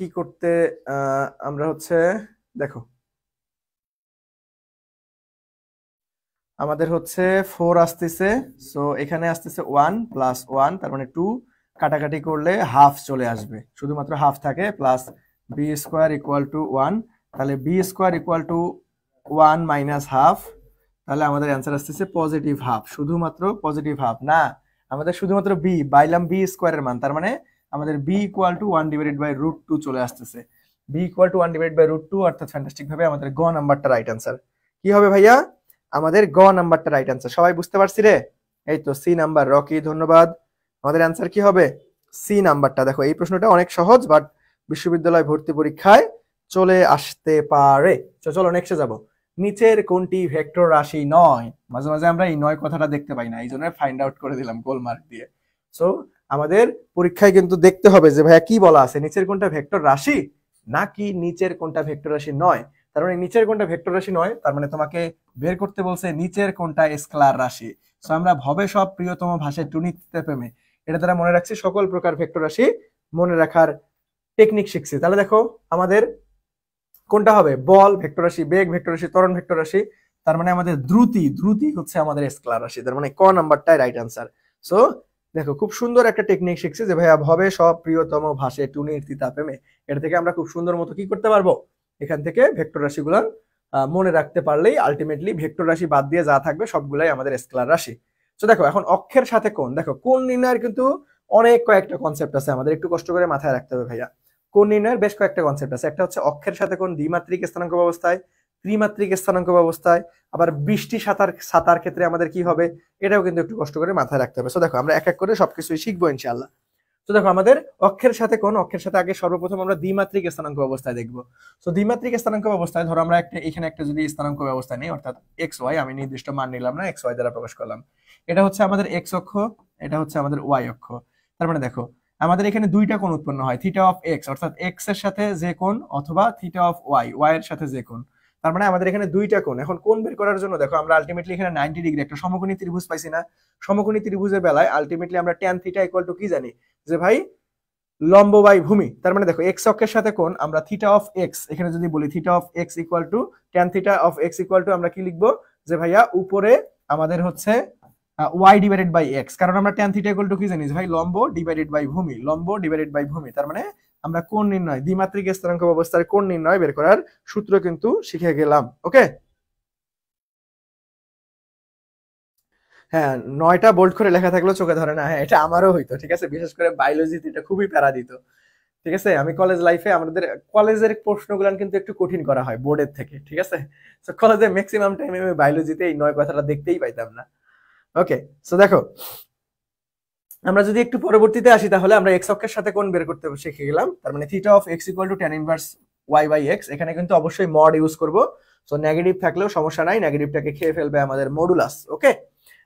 কি করতে, আমরা হচ্ছে দেখো আমাদের হচ্ছে 4 আসতেছে, সো এখানে আসতেছে 1 প্লাস 1 তার মানে 2, কাটাকাটি করলে হাফ চলে আসবে, শুধুমাত্র হাফ থাকে, plus B square equal to 1, তাহলে B square equal to 1 minus half, তাহলে আমাদের অ্যান্সার আসতেছে পজিটিভ হাফ, শুধুমাত্র পজিটিভ হাফ না, আমাদের শুধুমাত্র বি বাইলাম বি স্কোয়ারের মান, তার মানে আমাদের বি ইকুয়াল টু 1/√2 চলে আসতেছে, বি ইকুয়াল টু 1/√2, অর্থাৎ ফ্যান্টাস্টিক ভাবে আমাদের গ নাম্বারটা রাইট অ্যান্সার। কি হবে ভাইয়া, আমাদের গ নাম্বারটা রাইট অ্যান্সার। সবাই বুঝতে পারছি রে, এই তো সি নাম্বার, রকি ধন্যবাদ। আমাদের অ্যান্সার কি হবে, সি নাম্বারটা। দেখো এই প্রশ্নটা অনেক সহজ বাট বিশ্ববিদ্যালয় ভর্তি পরীক্ষায় চলে আসতে পারে। চলো নেক্সটে যাব। নিচের কোনটি ভেক্টর রাশি নয়, মাঝে মাঝে আমরা এই নয় কথাটা দেখতে পাই না, এই জন্য ফাইন্ড আউট করে দিলাম গোল মার্ক দিয়ে। সো আমাদের পরীক্ষায় কিন্তু দেখতে হবে যে ভাইয়া কি বলা আছে, নিচের কোনটা ভেক্টর রাশি নাকি নিচের কোনটা ভেক্টর রাশি নয়। তার মানে নিচের কোনটা ভেক্টর রাশি নয়, তার মানে তোমাকে বের করতে বলছে নিচের কোনটা স্কেলার রাশি। সো আমরা ভবে সব প্রিয়তম ভাষায় টুনিতে প্রেমে, এটা দ্বারা মনে রাখছি সকল প্রকার ভেক্টর রাশি মনে রাখার টেকনিক শিখছি। তাহলে দেখো আমাদের কোনটা হবে, বল ভেক্টর রাশি, বেগ ভেক্টর রাশি, ত্বরণ ভেক্টর রাশি, তার মানে আমাদের দ্রুতি হচ্ছে আমাদের স্কেলার রাশি, তার মানে ক নাম্বারটাই রাইট আনসার। সো দেখো খুব সুন্দর একটা টেকনিক শিখছি যে ভাইয়া ভবে সব প্রিয়তম ভাষে টুনির তিতা প্রেমে, এটা থেকে আমরা খুব সুন্দর মতো কি করতে পারবো, এখান থেকে ভেক্টর রাশিগুলো মনে রাখতে পারলেই আলটিমেটলি ভেক্টর রাশি বাদ দিয়ে যা থাকবে সবগুলাই আমাদের স্কেলার রাশি। তো দেখো এখন অক্ষের সাথে কোণ, দেখো কোণ নির্ণয়ের কিন্তু অনেক কয়েকটা কনসেপ্ট আছে, আমাদের একটু কষ্ট করে মাথায় রাখতে হবে ভাইয়া। কোণ নির্ণয়ের বেশ কয়েকটা কনসেপ্ট আছে, একটা হচ্ছে অক্ষের সাথে কোণ দ্বিমাত্রিক স্থানাঙ্ক ব্যবস্থায়, ত্রিমাত্রিক স্থানাঙ্ক ব্যবস্থায়, আবার বৃষ্টি সাঁতার ক্ষেত্রে আমাদের কি হবে, এটাও কিন্তু একটু কষ্ট করে মাথায় রাখতে হবে। সো দেখো আমরা এক এক করে সবকিছুই শিখবো ইনশাআল্লাহ। তো দেখো আমাদের অক্ষের সাথে কোণ, অক্ষের সাথে আগে সর্বপ্রথম আমরা দ্বিমাত্রিক স্থানাঙ্ক ব্যবস্থায় দেখবো। তো দ্বিমাত্রিক স্থানাঙ্ক ব্যবস্থায় ধরো আমরা এখানে একটা যদি স্থানাঙ্ক ব্যবস্থা নেই, অর্থাৎ এক্স ওয়াই, আমি নির্দিষ্ট মান নিলাম না, এক্স ওয়াই দ্বারা প্রকাশ করলাম, এটা হচ্ছে আমাদের এক্স অক্ষ, এটা হচ্ছে আমাদের ওয়াই অক্ষ। তার মানে দেখো আমাদের এখানে দুইটা কোণ উৎপন্ন হয়, থিটা অফ এক্স অর্থাৎ এক্স এর সাথে যে কোণ, অথবা থিটা অফ ওয়াই, ওয়াই এর সাথে যে কোণ, তার মানে আমাদের এখানে দুইটা কোণ। এখন কোণ বের করার জন্য দেখো আমরা আলটিমেটলি এখানে 90 ডিগ্রি একটা সমকোণী ত্রিভুজ পাইছি না, সমকোণী ত্রিভুজের বেলায় আলটিমেটলি আমরা ট্যান থিটা ইকুয়াল টু কি জানি, যে ভাই লম্ব বাই ভূমি। তার মানে দেখো এক্স অক্ষের সাথে কোণ আমরা থিটা অফ এক্স, এখানে যদি বলি theta of X equal to tan theta of X equal to আমরা কি লিখবো, যে ভাইয়া উপরে আমাদের হচ্ছে ওয়াই ডিভাইডেড বাই এক্স, কারণ আমরা ট্যান থিটা ইকুয়াল টু কি জানি, ভাই লম্ব ডিভাইডেড বাই ভূমি, লম্ব ডিভাইডেড বাই ভূমি। তার মানে আমরা কোণ নির্ণয়, দ্বিমাত্রিক স্থানাঙ্ক ব্যবস্থার কোণ নির্ণয় বের করার সূত্র কিন্তু শিখে গেলাম। ওকে, হ্যাঁ 9টা বোল্ড করে লেখা থাকলেও চোখে ধরে না, হ্যাঁ এটা আমারও হইতো, ঠিক আছে, বিশেষ করে বায়োলজিতে এটা খুবই প্যারা দিত। ঠিক আছে, আমি কলেজ লাইফে আমাদের কলেজের প্রশ্নগুলো কিন্তু একটু কঠিন করা হয় বোর্ডের থেকে, ঠিক আছে। তো কলেজে ম্যাক্সিমাম টাইমে আমি বায়োলজিতে এই 9 কথাটা দেখতেই পাইতাম না। ওকে, সো দেখো আমরা যদি একটু পরবর্তীতে আসি তাহলে আমরা এক্স অক্ষের সাথে কোণ বের করতে শিখে গেলাম। তার মানে theta of X equal to tan inverse y by x, এখানে কিন্তু অবশ্যই মড ইউজ করব। সো নেগেটিভ থাকলেও সমস্যা নাই, নেগেটিভটাকে খেয়ে ফেলবে আমাদের মডুলাস। ওকে,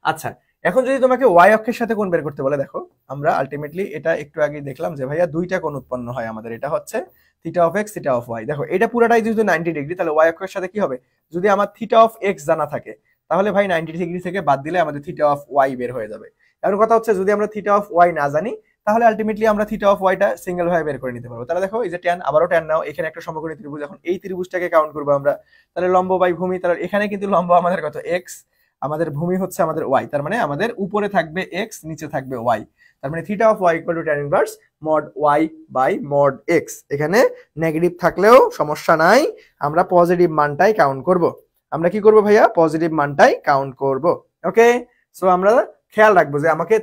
আচ্ছা এখন যদি তোমাকে y অক্ষের সাথে কোণ বের করতে বলে, দেখো আমরা আলটিমেটলি এটা একটু আগে দেখলাম যে ভাইয়া দুইটা কোণ উৎপন্ন হয় আমাদের, এটা হচ্ছে theta of x, theta of y। দেখো এটা পুরোটাই যেহেতু 90 ডিগ্রি, তাহলে y অক্ষের সাথে কি হবে, যদি আমার থিটা অফ এক্স জানা থাকে তাহলে ভাই 90 ডিগ্রি থেকে বাদ দিলে আমাদের থিটা অফ y বের হয়ে যাবে। এখন কথা হচ্ছে যদি আমরা থিটা অফ ওয়াই না জানি তাহলে আলটিমেটলি আমরা থিটা অফ ওয়াইটা সিঙ্গেল ভাবে বের করে নিতে পারবো। তাহলে দেখো এই যে ট্যান, আবারও ট্যান নাও, এখানে একটা সমকোণী ত্রিভুজ, এখন এই ত্রিভুজটাকে কাউন্ট করবো আমরা, তাহলে লম্ব বাই ভূমি, তাহলে এখানে কিন্তু লম্ব আমাদের কত এক্স, আমাদের ভূমি হচ্ছে আমাদের ওয়াই, তার মানে আমাদের উপরে থাকবে এক্স, নিচে থাকবে ওয়াই, তার মানে theta of Y equal to tan inverse mod Y by mod X. এখানে নেগেটিভ থাকলেও সমস্যা নাই, আমরা পজিটিভ মানটাই কাউন্ট করব। আমরা কি করব ভাইয়া, পজিটিভ মানটাই কাউন্ট করব। ওকে, সো আমরা খেয়াল রাখবো যে আমাকে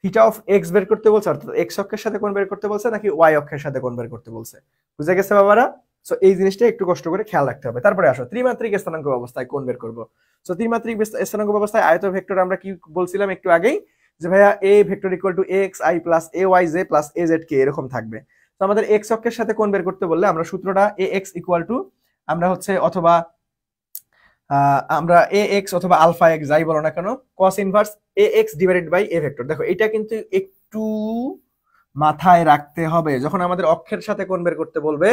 থিটা অফ এক্স বের করতে বলছে, অর্থাৎ এক্স অক্ষের সাথে কোণ বের করতে বলছে নাকি ওয়াই অক্ষের সাথে কোণ বের করতে বলছে, বুঝে গেছে বাবারা? সো এই জিনিসটা একটু কষ্ট করে খেয়াল রাখতে হবে। তারপরে আসো ত্রিমাত্রিক স্থানাঙ্ক অবস্থায় কোণ বের করব। সো ত্রিমাত্রিক স্থানাঙ্ক অবস্থায় আয়ত ভেক্টর আমরা কি বলছিলাম একটু আগেই, যে ভাইয়া A vector equal to X I plus A Y J plus A Z K এরকম থাকবে। তো আমাদের এক্স অক্ষের সাথে কোণ বের করতে বললে আমরা সূত্রটা এ এক্স ইকুয়াল টু আমরা হচ্ছে অথবা আমরা এ এক্স অথবা আলফা এক্স যাই বলো না কেন, cos inverse A x divided by A vector. দেখো এটা কিন্তু একটু মাথায় রাখতে হবে, যখন আমাদের অক্ষের সাথে কোণ বের করতে বলবে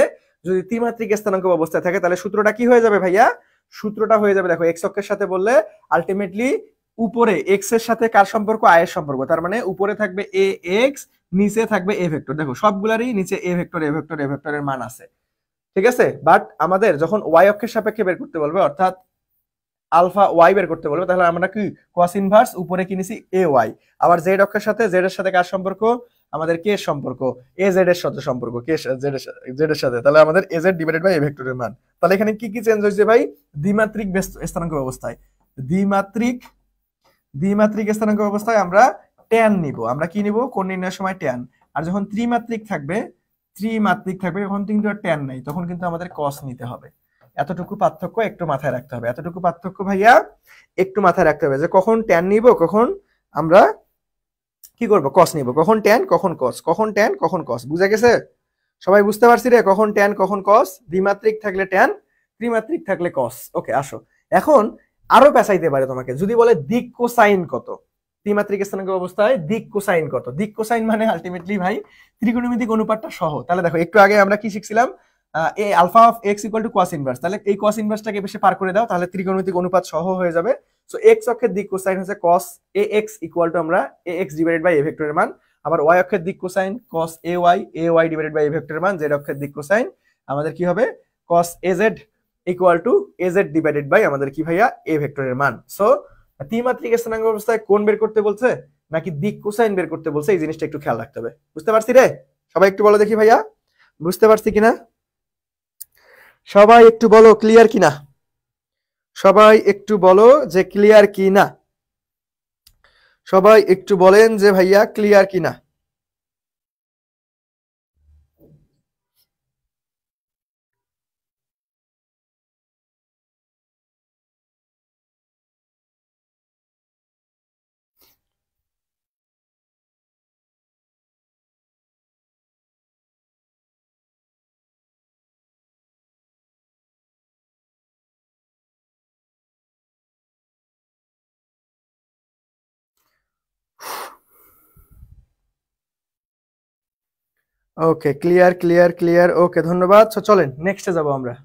যদি ত্রিমাত্রিক স্থানাঙ্ক অবস্থায় থাকে তাহলে সূত্রটা কি হয়ে যাবে ভাইয়া, সূত্রটা হয়ে যাবে দেখো এক্স অক্ষের সাথে বললে আলটিমেটলি উপরে এক্স এর সাথে কার সম্পর্ক, আয়ের সম্পর্ক, তার মানে উপরে থাকবে এ এক্স, নিচে থাকবে এ ভেক্টর। দেখো সবগুলারই নিচে এ ভেক্টর এ ভেক্টর এ ভেক্টরের মান আছে, ঠিক আছে। বাট আমাদের যখন ওয়াই অক্ষের সাপেক্ষে বের করতে বলবে, অর্থাৎ আলফা ওয়াই বের করতে বলবে, তাহলে আমরা কি কস ইনভার্স উপরে কি নিছি এ ওয়াই, আবার জেড অক্ষের সাথে জেড এর সাথে কার সম্পর্ক, আমাদের কে সম্পর্ক, এ জেড এর সাথে সম্পর্ক, কে জেড এর সাথে, তাহলে আমাদের এ জেড ডিভাইডেড বাই এ ভেক্টরের মান। তাহলে এখানে কি কি চেঞ্জ হয়েছে ভাই, দ্বিমাত্রিক স্থানাঙ্ক অবস্থায়, দ্বিমাত্রিক স্থানাঙ্ক অবস্থায় আমরা ট্যান নিব, আমরা কি নিব কোণ নির্ণয়ের সময় ট্যান। আর যখন ত্রিমাত্রিক থাকবে তখন কিন্তু আর ট্যান নাই, তখন কিন্তু আমাদের কস নিতে হবে। এতটুকু পার্থক্য একটু মাথায় রাখতে হবে, এতটুকু পার্থক্য ভাইয়া একটু মাথায় রাখতে হবে, যে কখন ট্যান নিব, কখন আমরা কি করব কস নিব, কখন ট্যান কখন কস, কখন ট্যান কখন কস, বুঝা গেছে? সবাই বুঝতে পারছি রে, কখন ট্যান কখন কস, দ্বিমাত্রিক থাকলে ট্যান, ত্রিমাত্রিক থাকলে কস। ওকে, আসো এখন আরো পেঁচাইতে পারে তোমাকে, যদি বলে দিক কোসাইন কত, ত্রিমাত্রিক স্থানাঙ্ক অবস্থায় দিক কোসাইন কত, দিক কোসাইন মানে আলটিমেটলি ভাই ত্রিকোণমিতিক অনুপাতটা সহ। তাহলে দেখো একটু আগে আমরা কি শিখছিলাম, A alpha of X equal to cos inverse, তাহলে এই কস ইনভার্সটাকে বেশি পার করে দাও, তাহলে ত্রিকোণমিতিক অনুপাত সহ হয়ে যাবে। সো এক্স অক্ষের দিক কোসাইন হচ্ছে cos A x equal to আমরা A x divided by A ভেক্টরের মান, আবার ওয়াই অক্ষের দিক cosine cos A y divided by A ভেক্টরের মান, জেড অক্ষের দিক কোসাইন আমাদের কি হবে cos A z equal to A z divided by আমাদের কি ভাইয়া এ ভেক্টরের মান। সো ত্রিমাত্রিক স্থানাঙ্ক অবস্থায় কোণ বের করতে বলছে নাকি দিক কোসাইন বের করতে বলছে, এই জিনিসটা একটু খেয়াল রাখতে হবে। বুঝতে পারছি রে? সবাই একটু বলো দেখি ভাইয়া, বুঝতে পারছি কিনা? সবাই একটু বলো ক্লিয়ার কিনা, সবাই একটু বলো যে ক্লিয়ার কিনা, সবাই একটু বলেন যে ভাইয়া ক্লিয়ার কিনা। ওকে, ক্লিয়ার ক্লিয়ার ক্লিয়ার, ওকে ধন্যবাদ। চলেন নেক্সটে যাব আমরা।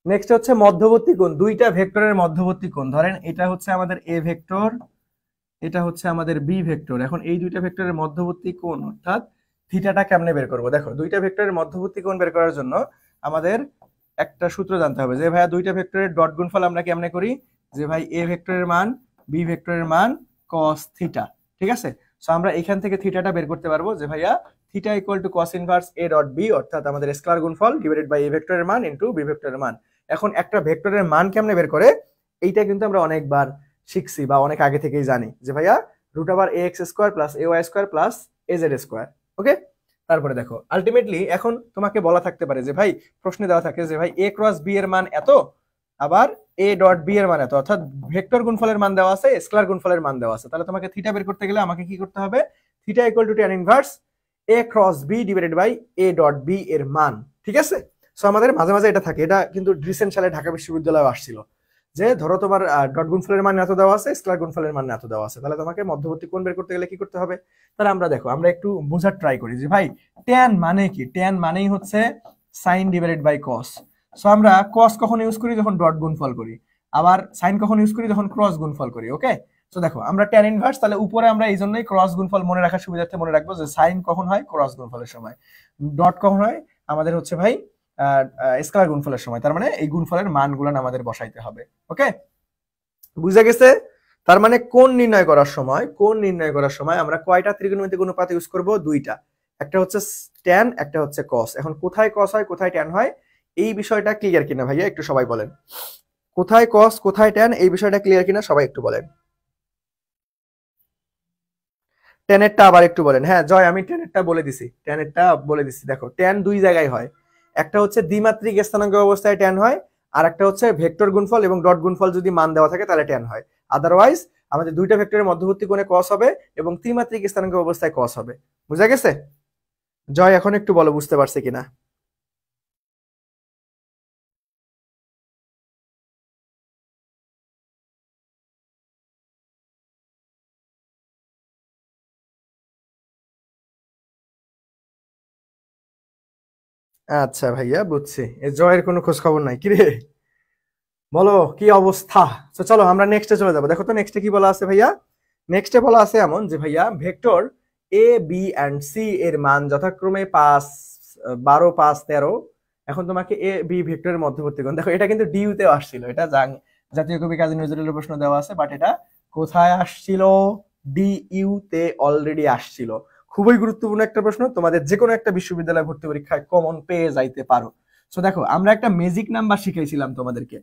নেক্সট হচ্ছে মধ্যবর্তী কোণ, দুইটা ভেক্টরের মধ্যবর্তী কোণ, ধরেন এটা হচ্ছে আমাদের এ ভেক্টর, এটা হচ্ছে আমাদের বি ভেক্টর। এখন এই দুইটা ভেক্টরের মধ্যবর্তী কোণ অর্থাৎ থিটাটা কেমনে বের করব, দেখো দুইটা ভেক্টরের মধ্যবর্তী কোণ বের করার জন্য আমাদের একটা সূত্র জানতে হবে, যে ভাইয়া দুইটা ভেক্টরের ডট গুণফল আমরা কেমনে করি, যে ভাই এ ভেক্টরের মান বি ভেক্টরের মান cos থিটা, ঠিক আছে। সো আমরা এখান থেকে থিটাটা বের করতে পারবো, যে ভাইয়া theta equal two cos inverse a dot b, অর্থাৎ আমাদের স্কেলার গুণফল ডিভাইডেড বাই a ভেক্টরের মান ইনটু b ভেক্টরের মান। এখন একটা ভেক্টরের মান কেমনে বের করে, এইটা কিন্তু আমরা অনেকবার শিখছি বা অনেক আগে থেকেই জানি, যে ভাইয়া √ax² + ay² + az²। ওকে, তারপরে দেখো আলটিমেটলি এখন তোমাকে বলা থাকতে পারে যে ভাই, প্রশ্নে দেওয়া থাকে যে ভাই এ ক্রস বি এর মান এত, আবার এ ডট বি এর মান এত, অর্থাৎ ভেক্টর গুণফলের মান দেওয়া আছে, স্কেলার গুণফলের মান দেওয়া আছে। তাহলে তোমাকে থিটা বের করতে গেলে আমাকে কি করতে হবে? Theta equal to tan inverse A cross B divided by A dot B এর মান। ঠিক আছে? সো আমাদের মাঝে মাঝে এটা থাকে, এটা কিন্তু রিসেন্ট সালে ঢাকা বিশ্ববিদ্যালয়ে আসছিল যে ধরো তোমার ডট গুণফলের মান এত দেওয়া আছে, স্কেলার গুণফলের মান এত দেওয়া আছে, তাহলে তোমাকে মধ্যবর্তী কোণ বের করতে গেলে কি করতে হবে? তাহলে আমরা দেখো, আমরা একটু বোঝার ট্রাই করি যে ভাই ট্যান মানে কি। ট্যান মানেই হচ্ছে sine divided by cos. So আমরা কস কখন ইউজ করি? যখন ডট গুণফল করি। আবার সাইন কখন ইউজ করি? যখন ক্রস গুণফল করি। ওকে, তো দেখো আমরা ট্যান ইনভার্স, তাহলে উপরে আমরা এই জন্যই ক্রস গুণফল মনে রাখার সুবিধার্থে মনে রাখবো যে সাইন কখন হয়? ক্রস গুণফলের সময়। ডট কখন হয়? আমাদের হচ্ছে ভাই স্কেলার গুণফলের সময়। তার মানে এই গুণফলের মানগুলো আমাদের বসাইতে হবে। ওকে, বুঝা গেছে? তার মানে কোণ নির্ণয় করার সময় আমরা কয়টা ত্রিকোণমিতিক অনুপাত ইউজ করব? দুইটা। একটা হচ্ছে ট্যান, একটা হচ্ছে কস। এখন কোথায় কস হয়, কোথায় ট্যান হয়, এই বিষয়টা ক্লিয়ার কিনা ভাইয়া একটু সবাই বলেন। কোথায় কস, কোথায় ট্যান, এই বিষয়টা ক্লিয়ার কিনা সবাই একটু বলেন। ট্যানেরটা আবার একটু বলেন। হ্যাঁ জয়, আমি ট্যানেরটা বলে দিছি। দেখো ট্যান দুই জায়গায় হয়। একটা হচ্ছে দ্বিমাত্রিক স্থানাঙ্ক অবস্থায় ট্যান হয়, আর একটা হচ্ছে ভেক্টর গুণফল এবং ডট গুণফল যদি মান দেওয়া থাকে তাহলে ট্যান হয়। আদারওয়াইজ আমাদের দুইটা ভেক্টরের মধ্যবর্তী কোণে কস হবে এবং ত্রিমাত্রিক স্থানাঙ্ক অবস্থায় কস হবে। বুঝা গেছে? জয় এখন একটু বলো বুঝতে পারছে কিনা। আচ্ছা ভাইয়া বুঝছি, এ জয়ের কোনো খোঁজ খবর নাই কিরে, বলো কি অবস্থা। তো চলো আমরা নেক্সটে চলে যাবো। দেখো তো নেক্সটে কি বলা আছে ভাইয়া। নেক্সটে বলা আছে এমন যে ভাইয়া vector A B and C এর মান যথাক্রমে 5, 12, 5, 13। এখন তোমাকে এ বি ভেক্টরের মধ্যবর্তী কোণ, দেখো এটা কিন্তু ডিইউ তেও আসছিল, এটা জাতীয় কবি কাজী নজরুলের প্রশ্ন দেওয়া আছে, বাট এটা কোথায় আসছিল? ডিইউ তে অলরেডি আসছিল। খুবই গুরুত্বপূর্ণ একটা প্রশ্ন, তোমাদের যে কোনো একটা বিশ্ববিদ্যালয় ভর্তি পরীক্ষায় কমন পেয়ে যাইতে পারো। সো দেখো আমরা একটা ম্যাজিক নাম্বার শিখাইছিলাম তোমাদেরকে।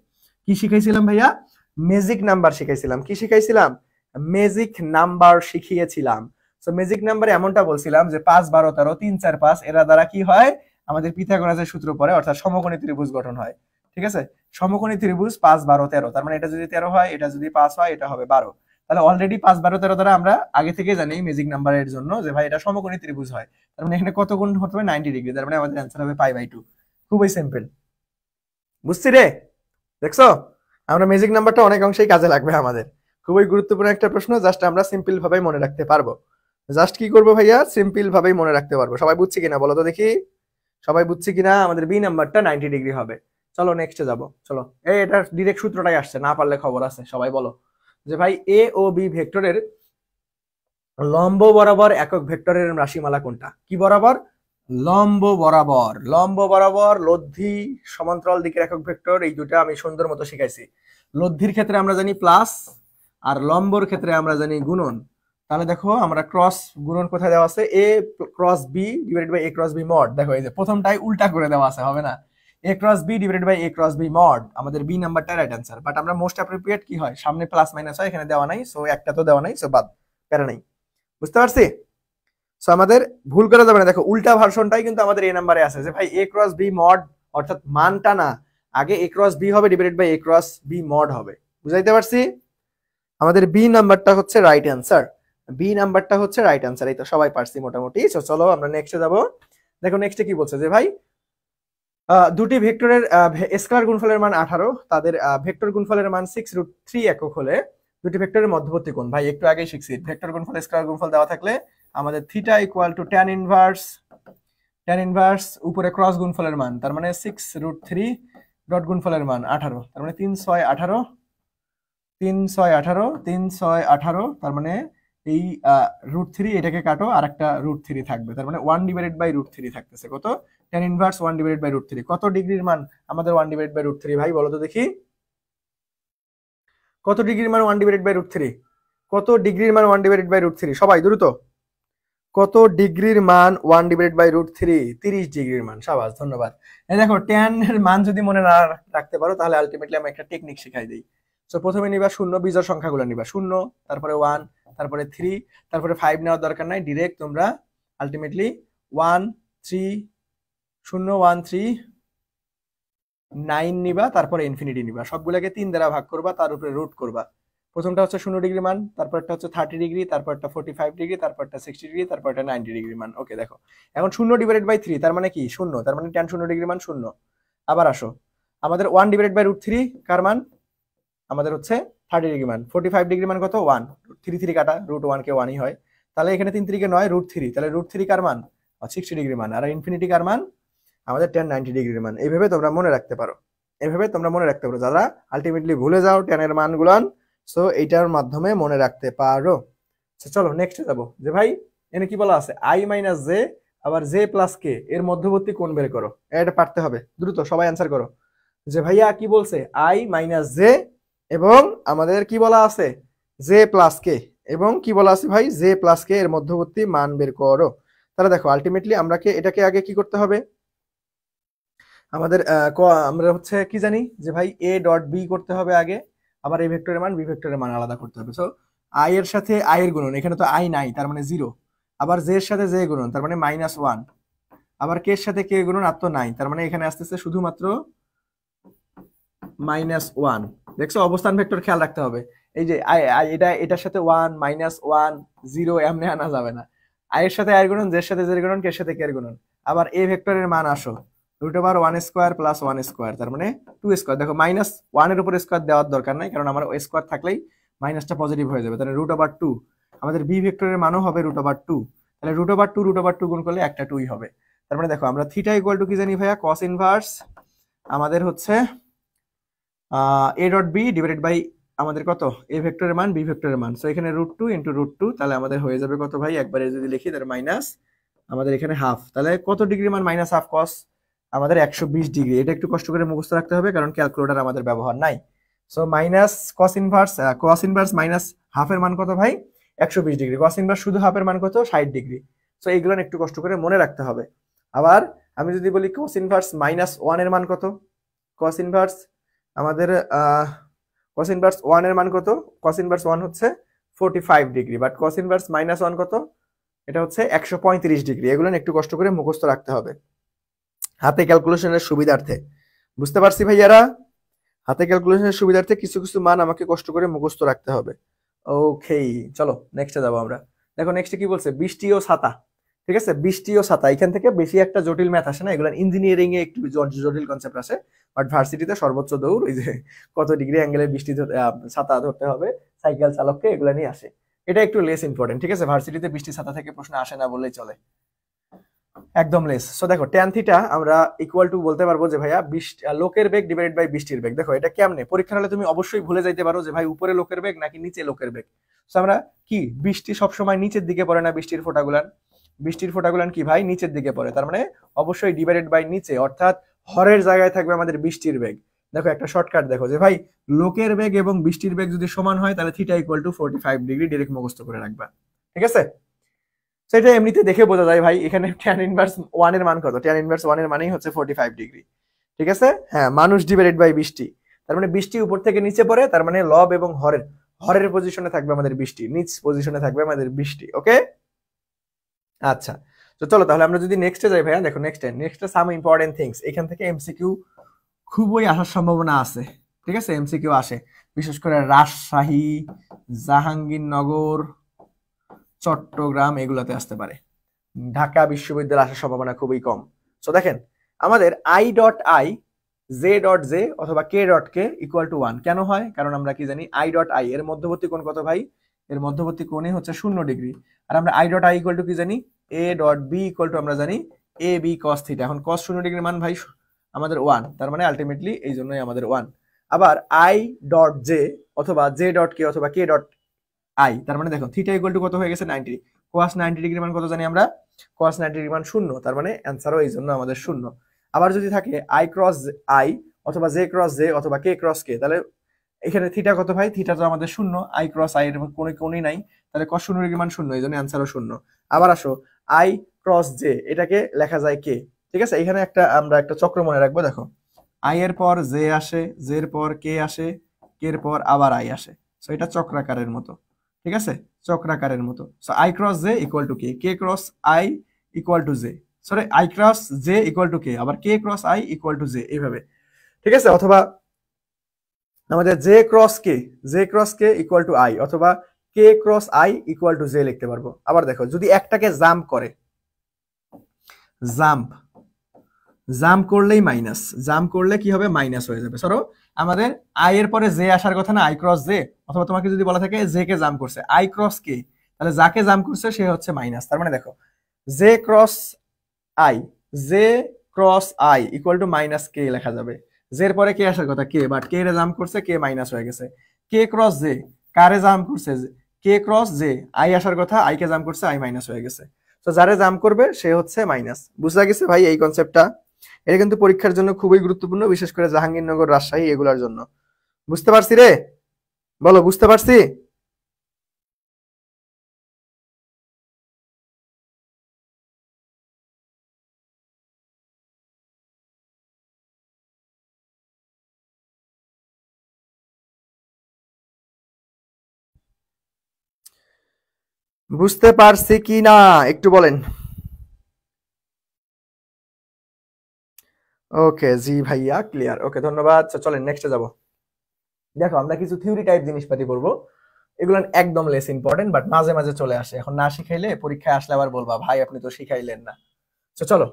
কি শিখাইছিলাম ভাইয়া? ম্যাজিক নাম্বার শিখাইছিলাম। কি শিখাইছিলাম? ম্যাজিক নাম্বার শিখিয়েছিলাম। সো ম্যাজিক নাম্বারে এমনটা বলছিলাম যে 5, 12, 13, 3, 4, 5 এরা দ্বারা কি হয়? আমাদের পিথাগোরাসের সূত্র পড়ে, অর্থাৎ সমকোণী ত্রিভুজ গঠন হয়। ঠিক আছে? সমকোণী ত্রিভুজ 5, 12, 13, তার মানে এটা যদি 13 হয়, এটা যদি 5 হয়, এটা হবে 12। তাহলে অলরেডি 5, 12, 13 দ্বারা আমরা আগে থেকে জানি ম্যাজিক নাম্বারের জন্য যে ভাই এটা সমকোণী ত্রিভুজ হয়। তার মানে এখানে কত গুণ হতে হবে? 90 ডিগ্রি। তার মানে আমাদের অ্যান্সার হবে π/2। খুবই সিম্পল। বুঝছি রে? দেখছো, আমরা ম্যাজিক নাম্বারটা অনেক অংশেই কাজে লাগবে আমাদের। খুবই গুরুত্বপূর্ণ একটা প্রশ্ন, জাস্ট আমরা সিম্পল ভাবেই মনে রাখতে পারবো। জাস্ট কি করবো ভাইয়া? সিম্পল ভাবেই মনে রাখতে পারবো। সবাই বুঝছি কিনা বলো তো দেখি, সবাই বুঝছি কিনা? আমাদের বি নাম্বারটা 90 ডিগ্রি হবে। চলো নেক্সটে যাব। চলো, এটা ডিরেক্ট সূত্রটাই আসছে, না পারলে খবর আছে। সবাই বলো যে ভাই এ ও বি ভেক্টরের লম্ব বরাবর একক ভেক্টরের রাশিমালা কোনটা? কি বরাবর? লম্ব বরাবর লব্ধি সমান্তরাল দিকের একক ভেক্টর, এই দুটো আমি সুন্দর মতো শিখাইছি। লব্ধির ক্ষেত্রে আমরা জানি প্লাস, আর লম্বর ক্ষেত্রে আমরা জানি গুণন। তাহলে দেখো আমরা ক্রস গুণন কোথায় দেওয়া আছে? A cross B divided by A cross B mod. দেখো এই যে প্রথমটাই উল্টা করে দেওয়া আছে, হবে না? A cross B divided by A cross B mod, আমাদের বি নাম্বারটা রাইট অ্যান্সার। বাট আমরা মোস্ট অ্যাপ্রোপ্রিয়েট কি হয়, সামনে প্লাস মাইনাস হয়, এখানে দেওয়া নাই, সো একটা তো দেওয়া নাই, সো বাদ, প্যারা নাই। বুঝতে পারছি? সো আমাদের ভুল করা যাবে না। দেখো উল্টা ভার্সনটাই কিন্তু আমাদের এ নাম্বারে আছে যে ভাই এ ক্রস বি মড, অর্থাৎ মানটা না, আগে এ ক্রস বি হবে divided by A cross B mod হবে। বুঝাইতে পারছি? আমাদের বি নাম্বারটা হচ্ছে রাইট অ্যান্সার। বি নাম্বারটা হচ্ছে রাইট অ্যান্সার। এই তো সবাই পারছি মোটামুটি। সো চলো আমরা নেক্সটে যাব। দেখো নেক্সটে কি বলছে যে ভাই দুটি ভেক্টরের স্কেলার গুণফলের মান 18, তাদের ভেক্টর গুণফলের মান 6√3 একক হলে দুটি ভেক্টরের মধ্যবর্তী কোণ। ভাই একটু আগেই শিখছি, ভেক্টর গুণফল স্কেলার গুণফল দেওয়া থাকলে আমাদের theta equal to tan inverse উপরে ক্রস গুণফলের মান, তার মানে 6√3 ডট গুণফলের মান 18, তার মানে 3, 6, 18, 3, 6, 18, 3, 6, 18, তার মানে এই √3 এটাকে কাটো, আর একটা √3 থাকবে, তার মানে 1 ডিভাইডেড বাই √3 থাকতেছে। কত? Tan inverse 1 divided by √3। কত ডিগ্রির মান আমাদের 1 ডিভাইডেড বাই √3? ভাই বলো তো দেখি, কত ডিগ্রির মান 1 ডিভাইডেড বাই √3? কত ডিগ্রির মান 1 ডিভাইডেড বাই √3? সবাই দ্রুত, কত ডিগ্রির মান 1 ডিভাইডেড বাই √3? 30 ডিগ্রির মান। সাবাস, ধন্যবাদ। এই দেখো ট্যান এর মান যদি মনে না রাখতে পারো তাহলে আলটিমেটলি আমি একটা টেকনিক শিখাই দিই। সো প্রথমে নিবা শূন্য, বিজোড় সংখ্যাগুলো নিবা, 0, তারপরে 1, তারপরে 3, তারপরে 5 নেওয়ার দরকার নাই, ডিরেক্ট তোমরা আলটিমেটলি 1 3 0 1 3 9 নিবা, তারপরে ইনফিনিটি নিবা, সবগুলোকে 3 দ্বারা ভাগ করবা, তার উপরে রুট করবা। প্রথমটা হচ্ছে 0 ডিগ্রি মান, তারপরটা হচ্ছে 30 ডিগ্রি, তারপরটা 45 ডিগ্রি, তারপরটা 60 ডিগ্রি, তারপরটা 90 ডিগ্রি মান। ওকে, দেখো এখন 0 ডিভাইডেড বাই 3 তার মানে কি 0, তার মানে tan 0 ডিগ্রি মান 0। আবার আসো, আমাদের 1 ডিভাইডেড বাই √3 কার মান? আমাদের হচ্ছে 30 ডিগ্রি মান। 45 ডিগ্রি মান কত? 1। 3 3 কাটা, √1 কে 1ই হয়, তাহলে এখানে 3 3 কে 9, √3, তাহলে √3 কার মান? 60 ডিগ্রি মান। আর ইনফিনিটি কার মান? আমাদের tan 90 ডিগ্রি মান। এইভাবে তোমরা মনে রাখতে পারো, এভাবে তোমরা মনে রাখতে পারো যারা আলটিমেটলি ভুলে যাও tan এর মানগুলান, সো এইটার মাধ্যমে মনে রাখতে পারো। চলো নেক্সটে যাবো, যে ভাই এখানে কি বলা আছে? i মাইনাস জে আবার জে প্লাস কে এর মধ্যবর্তী কোণ বের করো। এটা পারতে হবে, দ্রুত সবাই অ্যান্সার করো। যে ভাইয়া কি বলছে? i মাইনাস জে এবং আমাদের কি বলা আছে? জে প্লাস কে, এবং কি বলা আছে ভাই? জে প্লাস কে এর মধ্যবর্তী মান বের করো। তাহলে দেখো আলটিমেটলি এটাকে আগে কি করতে হবে? আমাদের আমরা হচ্ছে কি জানি যে ভাই a ডট বি করতে হবে আগে, আবার এই ভেক্টরের মান বি ভেক্টরের মান আলাদা করতে হবে। সো i এর সাথে i এর গুণন, এখানে তো i নাই তার মানে 0, আবার j এর সাথে j গুণন তার মানে -1, আবার k এর সাথে k গুণন আর তো নাই, তার মানে এখানে আসতেছে শুধুমাত্র -1। দেখছো অবস্থান ভেক্টর খেয়াল রাখতে হবে। এই যে এটার সাথে 1 -1 0 এমনি আনা যাবে না। i এর সাথে i এর গুণন, j এর সাথে j এর গুণন, k এর সাথে k এর গুণন। আবার a ভেক্টরের মান আসো √1² + 1² তার মানে 2²। দেখো -1 এর উপর স্কয়ার দেওয়ার দরকার নাই, কারণ আমার স্কয়ার থাকলেই মাইনাসটা পজিটিভ হয়ে যাবে, তাহলে √2। আমাদের b ভেক্টরের মানও হবে √2, তাহলে √2 গুণ করলে একটা 2ই হবে। তার মানে দেখো আমরা থিটা ইকুয়াল টু কি জানি ভাইয়া? cos ইনভার্স আমাদের হচ্ছে a dot B divided by আমাদের কত? a ভেক্টরের মান, b ভেক্টরের মান। সো এখানে √2 × √2, তাহলে আমাদের হয়ে যাবে কত ভাই? একবারে যদি লিখি তাহলে মাইনাস আমাদের এখানে হাফ, তাহলে কত ডিগ্রি মান? -1/2 cos আমাদের 120 ডিগ্রি। এটা একটু কষ্ট করে মুখস্থ রাখতে হবে, কারণ ক্যালকুলেটর আমাদের ব্যবহার নাই। So minus cos inverse minus হাফের মান কত ভাই? 120 ডিগ্রি। cos ইনভার্স শুধু হাফের মান কত? 60 ডিগ্রি। সো এইগুলো একটু কষ্ট করে মনে রাখতে হবে। আবার আমি যদি বলি cos ইনভার্স -1 এর মান কত? cos ইনভার্স আমাদের cos ইনভার্স 1 এর মান কত? cos ইনভার্স 1 হচ্ছে 45 ডিগ্রি, বাট cos ইনভার্স -1 কত? এটা হচ্ছে 135 ডিগ্রি। এগুলো একটু কষ্ট করে মুখস্থ রাখতে হবে হাতে ক্যালকুলেশনের সুবিধার্থে। বুঝতে পারছি ভাইয়ারা? হাতে ক্যালকুলেশনের সুবিধার্থে কিছু কিছু মান আমাকে কষ্ট করে মুখস্থ রাখতে হবে। ওকে, চলো নেক্সটে যাবো আমরা। দেখো নেক্সটে কি বলছে? বৃষ্টি ও ছাতা। ঠিক আছে, বৃষ্টি ও ছাতা, এখান থেকে বেশি একটা জটিল ম্যাথ আসে না, এগুলো ইঞ্জিনিয়ারিং এ একটু জটিল কনসেপ্ট আসে, বাট ভার্সিটিতে সর্বোচ্চ দৌড়, ওই যে কত ডিগ্রি অ্যাঙ্গেলে বৃষ্টি ছাতা ধরতে হবে সাইকেল চালককে, এগুলো নিয়ে আসে। এটা একটু লেস ইম্পর্টেন্ট। ঠিক আছে, ভার্সিটিতে বৃষ্টি ছাতা থেকে প্রশ্ন আসে না বললেই চলে, একদম লেস। সো দেখো tan থিটা আমরা ইকুয়াল টু বলতে পারবো যে ভাইয়া লোকের বেগ ডিভাইডেড বাই বৃষ্টির বেগ। দেখো এটা কেমনে? পরীক্ষার হলে তুমি অবশ্যই ভুলে যাইতে পারো যে ভাই উপরে লোকের বেগ নাকি নিচে লোকের বেগ। সো আমরা কি, বৃষ্টি সবসময় নিচের দিকে পড়ে না? বৃষ্টির ফোঁটাগুলান কি ভাই? নিচের দিকে পড়ে, তার মানে অবশ্যই ডিভাইডেড বাই নিচে, অর্থাৎ হরের জায়গায় থাকবে আমাদের বৃষ্টির বেগ। দেখো একটা শর্টকাট দেখো যে ভাই লোকের বেগ এবং বৃষ্টির বেগ যদি সমান হয় তাহলে theta equal two 45 degree, direct মুখস্থ করে রাখবা। ঠিক আছে, সেটা এমনিতে দেখে বোঝা যায় ভাই। এখানে tan ইনভার্স 1 এর মান কত? tan ইনভার্স 1 এর মানেই হচ্ছে 45 ডিগ্রি। ঠিক আছে, হ্যাঁ, মানুষ ডিভাইডেড বাই বৃষ্টি, তার মানে বৃষ্টি উপর থেকে নিচে পড়ে, তার মানে লব এবং হরের পজিশনে থাকবে আমাদের বৃষ্টি, নিচ পজিশনে থাকবে আমাদের বৃষ্টি। ওকে, আচ্ছা, তো চলো তাহলে আমরা যদি নেক্সটে যাই ভাইয়া। দেখো নেক্সটে সাম ইম্পর্টেন্ট থিংস, এখান থেকে এমসিকিউ খুবই আসার সম্ভাবনা আছে। ঠিক আছে, এমসিকিউ আসে বিশেষ করে রাজশাহী, জাহাঙ্গীরনগর, চট্টগ্রাম এগুলাতে আসতে পারে। ঢাকা বিশ্ববিদ্যালয়ে আসার সম্ভাবনা খুবই কম। সো দেখেন আমাদের i dot i j dot j অথবা k dot k equal to 1 কেন হয়? কারণ আমরা কি জানি i ডট i এর মধ্যবর্তী কোণ কত ভাই? এর মধ্যবর্তী কোণই হচ্ছে 0 ডিগ্রি। আর আমরা i dot i equal two কি জানি? a dot b equal to আমরা জানি a b cos থিটা। এখন cos 0 ডিগ্রি মান ভাই আমাদের 1, তার মানে আলটিমেটলি এই জন্যই আমাদের 1। আবার i ডট j অথবা j ডট k অথবা k ডট i, তার মানে দেখো থিটা ইকুয়াল টু কত হয়ে গেছে? 90। cos 90 ডিগ্রি মান কত জানি আমরা? cos 90 ডিগ্রি মান 0, তার মানে অ্যান্সারও এই জন্য আমাদের 0। আবার যদি থাকে i ক্রস i অথবা j ক্রস j অথবা k ক্রস k, তাহলে এখানে থিটা কত ভাই? থিটা তো আমাদের 0, i ক্রস i এর কোনো কোণই নাই, তাহলে cos 0 ডিগ্রি মান 0, এই জন্য অ্যান্সারও 0। আবার আসো i ক্রস j, এটাকে লেখা যায় k। ঠিক আছে, এখানে আমরা একটা চক্র মনে রাখবো। দেখো i এর পর j আসে, j এর পর k আসে, k এর পর আবার i আসে। সো এটা চক্রাকারের মতো। ঠিক আছে, চক্রাকারের মতো। So i cross j equal to k, k cross i equal to j। Sorry i cross j equal to k, আবার k cross i equal to j, এইভাবে, ঠিক আছে। অথবা আমাদের j cross k equal to i, অথবা k cross i equal to j লিখতে পারবো। আবার দেখো যদি একটাকে জাম্প করে, জাম্প করলেই মাইনাস, জাম্প করলে কি হবে, মাইনাস হয়ে যাবে। সরো আমাদের আই এর পরে জে আসার কথা না, আই ক্রস জে, অথবা তোমাকে যদি বলা থাকে জে কে জাম্প করছে, আই ক্রস কে, তাহলে যাকে জাম্প করছে সে হচ্ছে মাইনাস। তার মানে দেখো j cross i equal to minus k লেখা যাবে। জের পরে কে আসার কথা, কে, বাট কে রে জাম্প করছে, কে মাইনাস হয়ে গেছে। কে ক্রস জে, কারে জাম্প করছে, কে ক্রস জে, আই আসার কথা, আই কে জাম্প করছে, আই মাইনাস হয়ে গেছে। তো যারে জাম্প করবে সে হচ্ছে মাইনাস। বুঝা গেছে ভাই এই কনসেপ্টটা? এটা কিন্তু পরীক্ষার জন্য খুবই গুরুত্বপূর্ণ, বিশেষ করে জাহাঙ্গীরনগর, রাজশাহী এগুলোর জন্য। বুঝতে পারছি রে? বলো বুঝতে পারছি? বুঝতে পারছি কি না একটু বলেন। ওকে জি ভাইয়া, ক্লিয়ার। ওকে ধন্যবাদ। চলেন নেক্সটে যাব। দেখো আমরা কিছু থিওরি টাইপ জিনিসপাতি করবো, এগুলো একদম লেস ইম্পর্টেন্ট, বাট মাঝে মাঝে চলে আসে। এখন না শিখাইলে পরীক্ষায় আসলে আবার বলবা ভাই আপনি তো শিখাইলেন না। তো চলো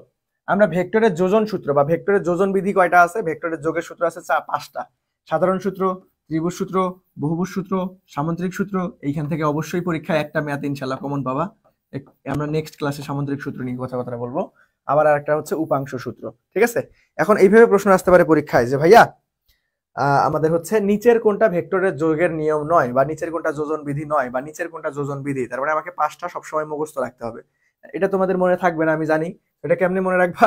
আমরা ভেক্টরের যোজন সূত্র বা ভেক্টরের যোজন বিধি কয়টা আছে, ভেক্টরের যোগের সূত্র আছে 5টা। সাধারণ সূত্র, ত্রিভুজ সূত্র, বহুভুজ সূত্র, সামুদ্রিক সূত্র। এইখান থেকে অবশ্যই পরীক্ষায় একটা ম্যাথ ইনশাল্লাহ কমন পাবা। আমরা নেক্সট ক্লাসে সামুদ্রিক সূত্র নিয়ে কথা বলবো। আবার আরেকটা হচ্ছে উপাংশ সূত্র, ঠিক আছে। এখন এইভাবে প্রশ্ন আসতে পারে পরীক্ষায় যে ভাইয়া আমাদের হচ্ছে নিচের কোনটা ভেক্টরের যোগের নিয়ম নয়, বা নিচের কোনটা যোজন বিধি নয়, বা নিচের কোনটা যোজন বিধি। তার মানে আমাকে 5টা সবসময় মুখস্থ রাখতে হবে। এটা তোমাদের মনে থাকবে না আমি জানি। এটা কেমনে মনে রাখবা,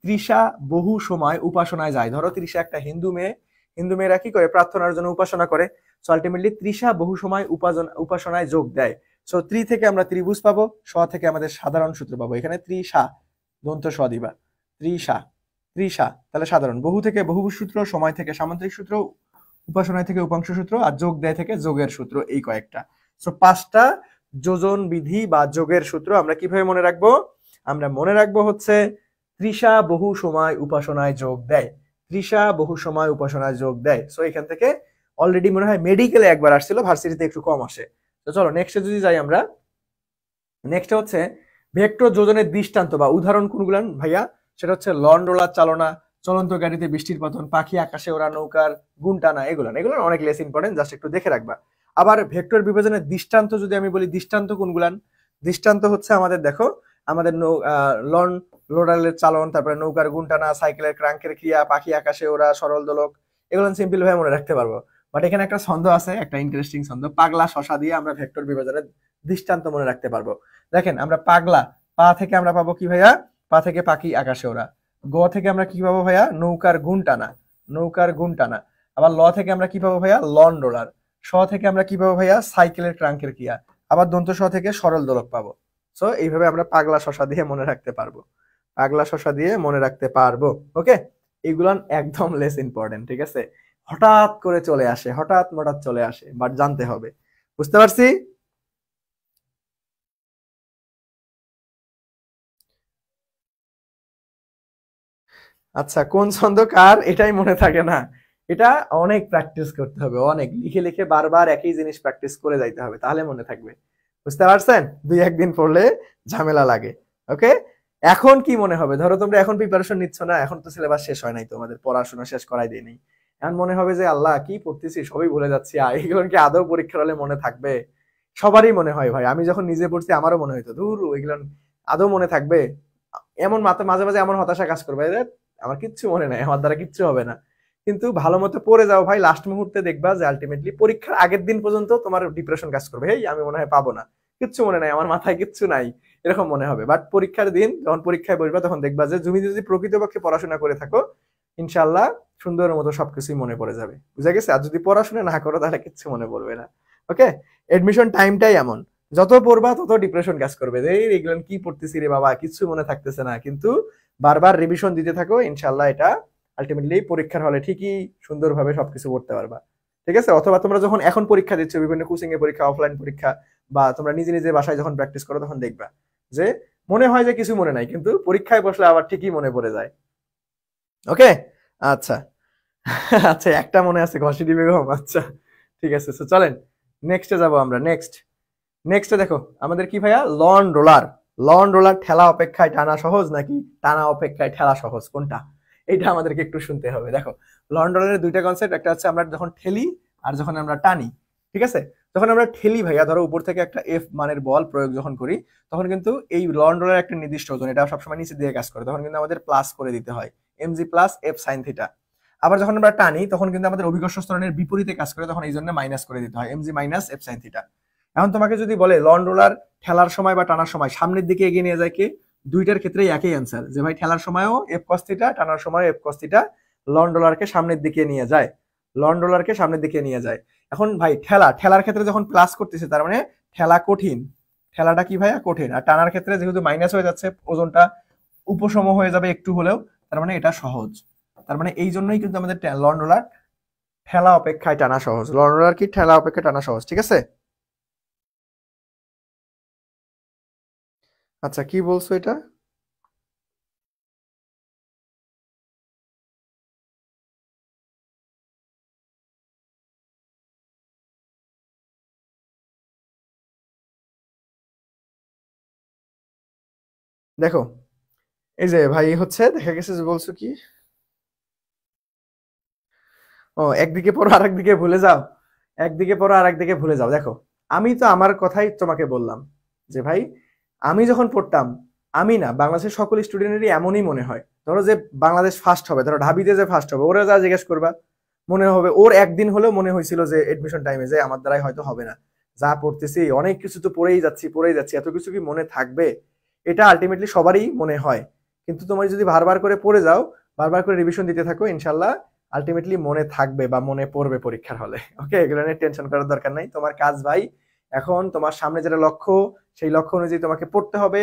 তৃষা বহু সময় উপাসনায় যায়। ধরো তৃষা একটা হিন্দু মেয়ে, হিন্দু মেয়েরা কি করে, প্রার্থনার জন্য উপাসনা করে। সো আলটিমেটলি তৃষা বহু সময় উপাসনায় যোগ দেয়। সো ত্রি থেকে আমরা ত্রিভুজ পাবো, স থেকে আমাদের সাধারণ সূত্র পাবো। এখানে ত্রিষা দন্ত স দিবা, ত্রিষা তাহলে সাধারণ। বহু থেকে বহুভুজ সূত্র, সময় থেকে সামুদ্রিক সূত্র, উপাসনায় থেকে উপাংশ সূত্র, আর যোগ দেয় থেকে যোগের সূত্র, এই কয়েকটা। সো 5টা যোজন বিধি বা যোগের সূত্র আমরা কিভাবে মনে রাখবো, আমরা মনে রাখবো হচ্ছে তৃষা বহু সময় উপাসনায় যোগ দেয়, তৃষা বহু সময় উপাসনায় যোগ দেয়। সো এখান থেকে অলরেডি মনে হয় মেডিকেলে একবার আসছিল, ভার্সিটিতে একটু কম আসে। তো চলো নেক্সটে যদি যাই আমরা, নেক্সট হচ্ছে ভেক্টর যোজনের দৃষ্টান্ত বা উদাহরণ কোনগুলো ভাইয়া, সেটা হচ্ছে লন রোলার চালনা, চলন্ত গাড়িতে বৃষ্টির পতন, পাখি আকাশে ওরা, নৌকার গুণ টানা, এগুলো অনেক লেস ইম্পর্টেন্ট, জাস্ট একটু দেখে রাখবা। আবার ভেক্টর বিভাজনের দৃষ্টান্ত যদি আমি বলি, দৃষ্টান্ত কোনগুলান, দৃষ্টান্ত হচ্ছে আমাদের দেখো আমাদের লন রোলারের চালন, তারপরে নৌকার গুণ টানা, সাইকেলের ক্রাঙ্কের ক্রিয়া, পাখি আকাশে ওরা, সরল দোলক, এগুলো সিম্পল ভাবে মনে রাখতে পারবো। বাট এখানে একটা ছন্দ আছে, একটা ইন্টারেস্টিং ছন্দ, পাগলা শশা দিয়ে আমরা ভেক্টর বিভাজনের দৃষ্টান্ত মনে রাখতে পারবো। দেখেন আমরা পাগলা, পা থেকে আমরা পাবো কি ভাইয়া, পা থেকে পাখি আকাশে ওরা। গ থেকে আমরা কি পাবো ভাইয়া, নৌকার গুণ টানা। আবার ল থেকে আমরা কি পাবো ভাইয়া, লন রোলার। স থেকে আমরা কি পাবো ভাইয়া, সাইকেলের ক্রাঙ্কের ক্রিয়া। আবার দন্ত স থেকে সরল দোলক পাবো। সো এইভাবে আমরা পাগলা শশা দিয়ে মনে রাখতে পারবো। ওকে, এগুলান একদম লেস ইম্পর্টেন্ট, ঠিক আছে। হঠাৎ করে চলে আসে, হঠাৎ চলে আসে, বাট জানতে হবে। বুঝতে পারছি? আচ্ছা কোন ছন্দ কার এটাই মনে থাকে না, এটা অনেক প্র্যাকটিস করতে হবে, অনেক লিখে লিখে বারবার একই জিনিস প্র্যাকটিস করে যাইতে হবে, তাহলে মনে থাকবে। বুঝতে পারছেন? 2-1 দিন পড়লে ঝামেলা লাগে। ওকে, এখন কি মনে হবে, ধরো তোমরা এখন প্রিপারেশন নিচ্ছ না, এখন তো সিলেবাস শেষ হয় নাই, তোমাদের পড়াশোনা শেষ করাই দেয়নি। এখন মনে হবে যে আল্লাহ কি পড়তেছি সবই ভুলে যাচ্ছি, এগুলো কি আদৌ পরীক্ষার হলে মনে থাকবে? সবারই মনে হয় ভাই, আমি যখন নিজে পড়ছি আমারও মনে হইতো ধুর এগুলো আদৌ মনে থাকবে। এমন মাঝে মাঝে এমন হতাশা কাজ করবে, আমার কিচ্ছু মনে নাই, আমার দ্বারা কিচ্ছু হবে না। কিন্তু ভালো মতো পড়ে যাও ভাই, লাস্ট মুহূর্তে দেখবা যে আলটিমেটলি পরীক্ষার আগের দিন পর্যন্ত তোমার ডিপ্রেশন কাজ করবে, এই আমি মনে হয় পাবো না, কিচ্ছু মনে নাই, আমার মাথায় কিচ্ছু নাই, এরকম মনে হবে। বাট পরীক্ষার দিন যখন পরীক্ষায় বসবা তখন দেখবা যে তুমি যদি প্রকৃতপক্ষে পড়াশোনা করে থাকো, ইনশাল্লাহ সুন্দর মতো সবকিছুই মনে পড়ে যাবে। বুঝা গেছে? আর যদি পড়াশোনা না করো তাহলে কিচ্ছু মনে পড়বে না। ওকে, এডমিশন টাইমটাই এমন, যত পড়বা তত ডিপ্রেশন কাজ করবে, যে এগুলো কি পড়তেছি রে বাবা, কিছু মনে থাকতেছে না। কিন্তু বারবার রিভিশন দিতে থাকো, ইনশাল্লাহ এটা আলটিমেটলি পরীক্ষার হলে ঠিকই সুন্দরভাবে সবকিছু পড়তে পারবা। ঠিক আছে? অথবা তোমরা যখন এখন পরীক্ষা দিচ্ছ, বিভিন্ন কোচিং এর পরীক্ষা, অফলাইন পরীক্ষা, বা তোমরা নিজে নিজে বাসায় যখন প্র্যাকটিস করো, তখন দেখবা যে মনে হয় যে কিছু মনে নাই, কিন্তু পরীক্ষায় বসলে আবার ঠিকই মনে পড়ে যায়। ওকে, আচ্ছা। আচ্ছা, একটা মনে আছে, ঘষিডি বেগম। আচ্ছা, ঠিক আছে। তো চলেন নেক্সটে যাব আমরা। নেক্সটে দেখো আমাদের কি ভাইয়া, লন রোলার। লন রোলার ঠেলা অপেক্ষায় টানা সহজ নাকি টানা অপেক্ষায় ঠেলা সহজ, কোনটা? এটা আমাদেরকে একটু শুনতে হবে। দেখো, লন রোলারের দুইটা কনসেপ্ট, একটা হচ্ছে আমরা যখন ঠেলি আর যখন আমরা টানি। ঠিক আছে, যখন আমরা ঠেলি ভাইয়া, ধরো উপর থেকে একটা এফ মানের বল প্রয়োগ যখন করি, তখন কিন্তু এই লন রোলার একটা নির্দিষ্ট ওজন, এটা সবসময় নিচে দিয়ে কাজ করে, তখন কিন্তু আমাদের প্লাস করে দিতে হয় mg plus F sine theta. আবার যখন আমরা টানি তখন কিন্তু আমাদের অভিকর্ষ ত্বরণের বিপরীতে কাজ করে, তখন এই জন্য মাইনাস করে দিতে হয় mg minus F sine theta. এখন তোমাকে যদি বলে লন রোলার ঠেলার সময় বা টানার সময় সামনের দিকে এগিয়ে নিয়ে যায় কে, দুইটার ক্ষেত্রেই একই অ্যান্সার, যে ভাই ঠেলার সময়ও এফ কস থিটা, টানার সময় এফ কস থিটা। লন রোলারকে সামনের দিকে নিয়ে যায়, লন রোলারকে সামনের দিকে নিয়ে যায়। এখন ভাই ঠেলার ক্ষেত্রে যখন প্লাস করতেছে, তার মানে ঠেলা কঠিন, ঠেলাটা কি ভাইয়া কঠিন। আর টানার ক্ষেত্রে যেহেতু মাইনাস হয়ে যাচ্ছে, ওজনটা উপশম হয়ে যাবে একটু হলেও, তার মানে এটা সহজ। তার মানে এই জন্যই কিন্তু আমাদের লন রোলার ঠেলা অপেক্ষায় টানা সহজ। লন রোলার কি ঠেলা অপেক্ষায় টানা সহজ, ঠিক আছে? আচ্ছা, কি বলছো এটা? দেখো, এই যে ভাই হচ্ছে দেখা গেছে যে বলছো কি, ও একদিকে পড়ো আর একদিকে ভুলে যাও, একদিকে পড়ো আর একদিকে ভুলে যাও। দেখো, আমি তো আমার কথাই তোমাকে বললাম যে ভাই, আমি যখন পড়তাম, আমি না, বাংলাদেশের সকল স্টুডেন্টেরই এমনই মনে হয়। ধরো যে বাংলাদেশ ফার্স্ট হবে, ধরো ঢাবিতে যে ফার্স্ট হবে, ওরা যা জিজ্ঞেস করবা, মনে হবে ওর একদিন হলেও মনে হয়েছিল যে এডমিশন টাইমে যে আমার দ্বারাই হয়তো হবে না, যা পড়তেছি অনেক কিছু তো পড়েই যাচ্ছি, এত কিছু কি মনে থাকবে? এটা আলটিমেটলি সবারই মনে হয়। কিন্তু তোমার যদি বারবার করে পড়ে যাও, বারবার করে রিভিশন দিতে থাকো, ইনশাল্লাহ আলটিমেটলি মনে থাকবে বা মনে পড়বে পরীক্ষার হলে। ওকে, এগুলো নিয়ে টেনশন করার দরকার নাই। তোমার কাজ ভাই, এখন তোমার সামনে যেটা লক্ষ্য, সেই লক্ষ্য অনুযায়ী তোমাকে পড়তে হবে,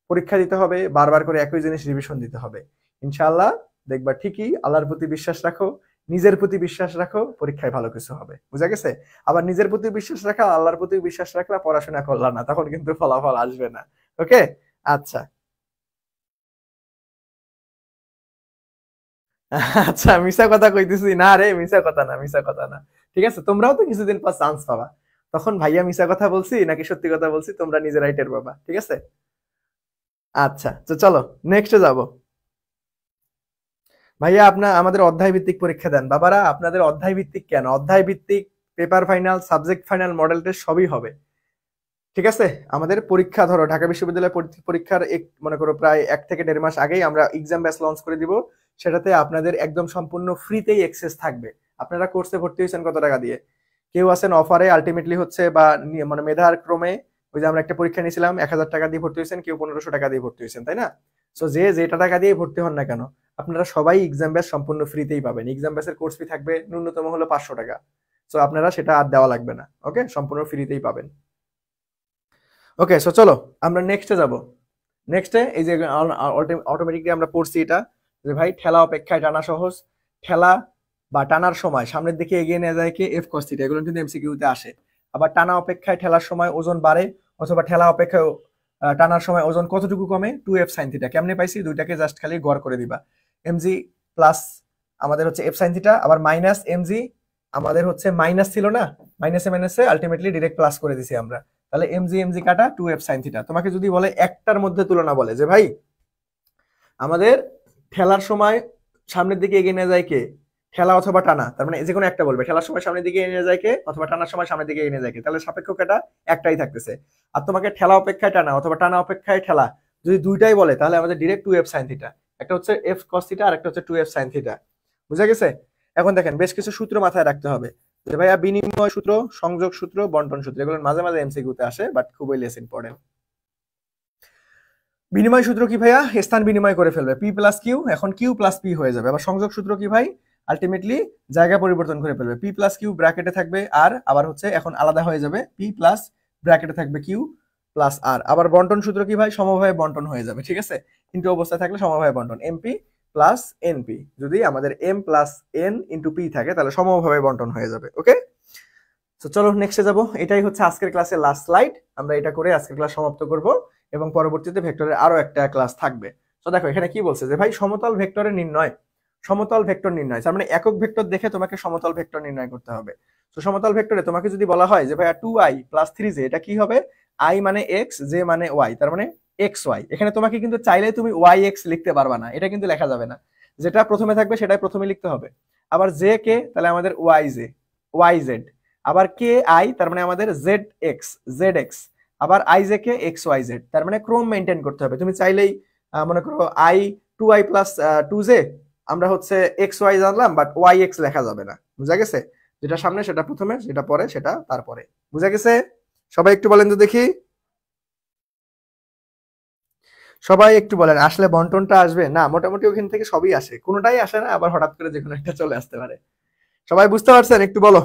পরীক্ষা দিতে হবে, বারবার করে একই জিনিস রিভিশন দিতে হবে। ইনশাআল্লাহ দেখবা ঠিকই, আল্লাহর প্রতি বিশ্বাস রাখো, নিজের প্রতি বিশ্বাস রাখো, পরীক্ষায় ভালো কিছু হবে। বুঝা গেছে? আবার নিজের প্রতি বিশ্বাস রাখা, আল্লাহর প্রতি বিশ্বাস রাখলা, পড়াশোনা করলা না, তখন কিন্তু ফলাফল আসবে না। ওকে, আচ্ছা। আচ্ছা, মিশা কথা কইতেছি না রে, মিশা কথা না, মিশা কথা না। ঠিক আছে, তোমরাও তো কিছুদিন পর চান্স পাবা, তখন ভাইয়া মিশা কথা বলছি নাকি সত্যি কথা বলছি তোমরা নিজেরাই টের পাবা। ঠিক আছে, আচ্ছা। তো চলো নেক্সটে যাব। ভাইয়া আপনার আমাদের অধ্যায় ভিত্তিক পরীক্ষা দেন বাবারা, আপনাদের অধ্যায় ভিত্তিক কেন? অধ্যায় ভিত্তিক paper final, subject final, model test সবই হবে। ঠিক আছে, আমাদের পরীক্ষা ধরো ঢাকা বিশ্ববিদ্যালয় পরীক্ষার মনে করো প্রায় 1 থেকে 1.5 মাস আগেই আমরা এক্সাম ব্যাচ লঞ্চ করে দিব। সেটাতে আপনাদের একদম সম্পূর্ণ ফ্রিতেই অ্যাক্সেস থাকবে। আপনারা কোর্সে ভর্তি হয়েছেন কত টাকা দিয়ে, কেউ আছেন অফারে, আলটিমেটলি হচ্ছে বা মানে মেধার ক্রমে, ওই যে আমরা একটা পরীক্ষা নিয়েছিলাম 1,000 টাকা দিয়ে ভর্তি হয়েছেন, কেউ 1500 টাকা দিয়ে ভর্তি হয়েছেন, তাই না? সো যে যেটা টাকা দিয়ে ভর্তি হন না কেন, আপনারা সবাই এক্সাম ব্যাচ সম্পূর্ণ ফ্রিতেই পাবেন। এক্সাম ব্যাচের কোর্স ফি থাকবে ন্যূনতম হলো 500 টাকা। সো আপনারা সেটা আর দেওয়া লাগবে না, ওকে, সম্পূর্ণ ফ্রিতেই পাবেন। ওকে, সো চলো আমরা নেক্সটে যাব। নেক্সটে এই যে অটোমেটিকলি আমরা পড়ছি এটা, যে ভাই ঠেলা অপেক্ষায় টানা সহজ। ঠেলা বা টানার সময় সামনের দিকে এগিয়ে নিয়ে যায় কে, এফ কস থিটা। এগুলো কিন্তু এমসিকিউতে আসে। আবার টানা অপেক্ষায় ঠেলার সময় ওজন বাড়ে, অথবা ঠেলা অপেক্ষায় টানার সময় ওজন কতটুকু কমে, 2f সাইন থিটা। কেমনে পাইছি? দুইটাকে জাস্ট খালি গড় করে দিবা। এমজি প্লাস আমাদের হচ্ছে এফ সাইন থিটা, আবার মাইনাস এমজি আমাদের হচ্ছে মাইনাস ছিল না, মাইনাসে মাইনাসে আলটিমেটলি ডিরেক্ট প্লাস করে দিছি আমরা। তাহলে এমজি এমজি কাটা, 2f সাইন থিটা। তোমাকে যদি বলে একটার মধ্যে তুলনা, বলে যে ভাই আমাদের ঠেলার সময় সামনের দিকে এগিয়ে নিয়ে যায় কে, ঠেলা অথবা টানা, তার মানে যে কোনো একটা বলবে। ঠেলার সময় সামনের দিকে এগিয়ে নিয়ে যায় কে, অথবা টানার সময় সামনের দিকে এগিয়ে নিয়ে যায় কে, তাহলে সাপেক্ষ কেটা একটাই থাকতেছে। আর তোমাকে ঠেলা অপেক্ষায় টানা অথবা টানা অপেক্ষায় ঠেলা যদি দুইটাই বলে, তাহলে আমাদের ডিরেক্ট 2f সাইন থিটা। একটা হচ্ছে এফ কস থিটা আর একটা হচ্ছে 2f সাইন থিটা। বুঝা গেছে? এখন দেখেন, বেশ কিছু সূত্র মাথায় রাখতে হবে, যে ভাইয়া বিনিময় সূত্র, সংযোগ সূত্র, বন্টন সূত্র, এগুলো মাঝে মাঝে এমসিকিউতে আসে, বাট খুবই লেস ইম্পর্টেন্ট। বিনিময় সূত্র কি ভাইয়া? স্থান বিনিময় করে ফেলবে, পি প্লাস কিউ এখন কিউ প্লাস পি হয়ে যাবে। আবার সংযোগ সূত্র কি ভাই? আলটিমেটলি জায়গা পরিবর্তন করে ফেলবে, পি প্লাস কিউ ব্র্যাকেটে থাকবে আর, আবার হচ্ছে এখন আলাদা হয়ে যাবে, পি প্লাস ব্র্যাকেটে থাকবে কিউ প্লাস আর। আবার বন্টন সূত্র কি ভাই? সমভাবে বন্টন হয়ে যাবে। ঠিক আছে, কিন্তু অবস্থায় থাকলে সমভাবে বন্টন, এমপি প্লাস এনপি। যদি আমাদের M plus N into P থাকে, তাহলে সমভাবে বন্টন হয়ে যাবে। ওকে, তো চলো নেক্সটে যাব। এটাই হচ্ছে আজকের ক্লাসের লাস্ট স্লাইড, আমরা এটা করে আজকের ক্লাস সমাপ্ত করব। এবং পরবর্তীতে ভেক্টরের আরো একটা ক্লাস থাকবে। তো দেখো এখানে কি বলছে যে ভাই সমতল ভেক্টরের নির্ণয়, সমতল ভেক্টর নির্ণয়, তার মানে একক ভেক্টর দেখে তোমাকে সমতল ভেক্টর নির্ণয় করতে হবে। তো সমতল ভেক্টরে তোমাকে যদি বলা হয় যে ভাইয়া 2i + 3j, এটা কি হবে? i মানে x, j মানে y, তার মানে xy। এখানে তোমাকে কিন্তু চাইলে তুমি yx লিখতে পারবা না, এটা কিন্তু লেখা যাবে না। যেটা প্রথমে থাকবে সেটাই প্রথমে লিখতে হবে। আবার j কে, তাহলে আমাদের yj, yz। আবার কে আই, তার মানে আমাদের zx, zx। আবার ij কে xyz, তার মানে ক্রম মেনটেন করতে হবে। তুমি চাইলেই মনে করো i 2i + 2j, আমরা হচ্ছে xy জানলাম, বাট yx লেখা যাবে না। বুঝা গেছে? যেটা সামনে সেটা প্রথমে, যেটা পরে সেটা তারপরে। বুঝা গেছে? সবাই একটু বলেন তো দেখি, সবাই একটু বলেন। আসলে বন্টনটা আসবে না? মোটামুটি ওখান থেকে সবই আসে, কোনোটাই আসে না, আবার হঠাৎ করে যে কোনো একটা চলে আসতে পারে। সবাই বুঝতে পারছেন? একটু বলো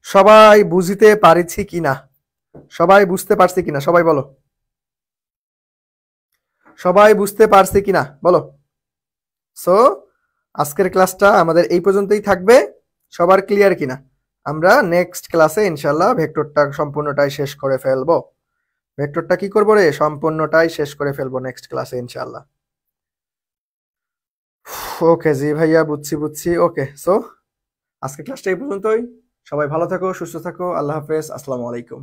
সবাই বুঝতে পারছি কিনা, সবাই বুঝতে পারছে কিনা, সবাই বলো, সবাই বুঝতে পারছে কিনা বলো। সো আজকের ক্লাসটা আমাদের এই পর্যন্তই থাকবে। সবার ক্লিয়ার কিনা? আমরা নেক্সট ক্লাসে ইনশাল্লাহ ভেক্টরটা সম্পূর্ণটাই শেষ করে ফেলবো। ভেক্টরটা কি করবো রে? সম্পূর্ণটাই শেষ করে ফেলবো নেক্সট ক্লাসে ইনশাল্লাহ। ওকে জি ভাইয়া, বুঝছি বুঝছি। ওকে, সো আজকের ক্লাসটা এই পর্যন্তই। সবাই ভালো থাকো, সুস্থ থাকো, আল্লাহ হাফেজ, আসসালামু আলাইকুম।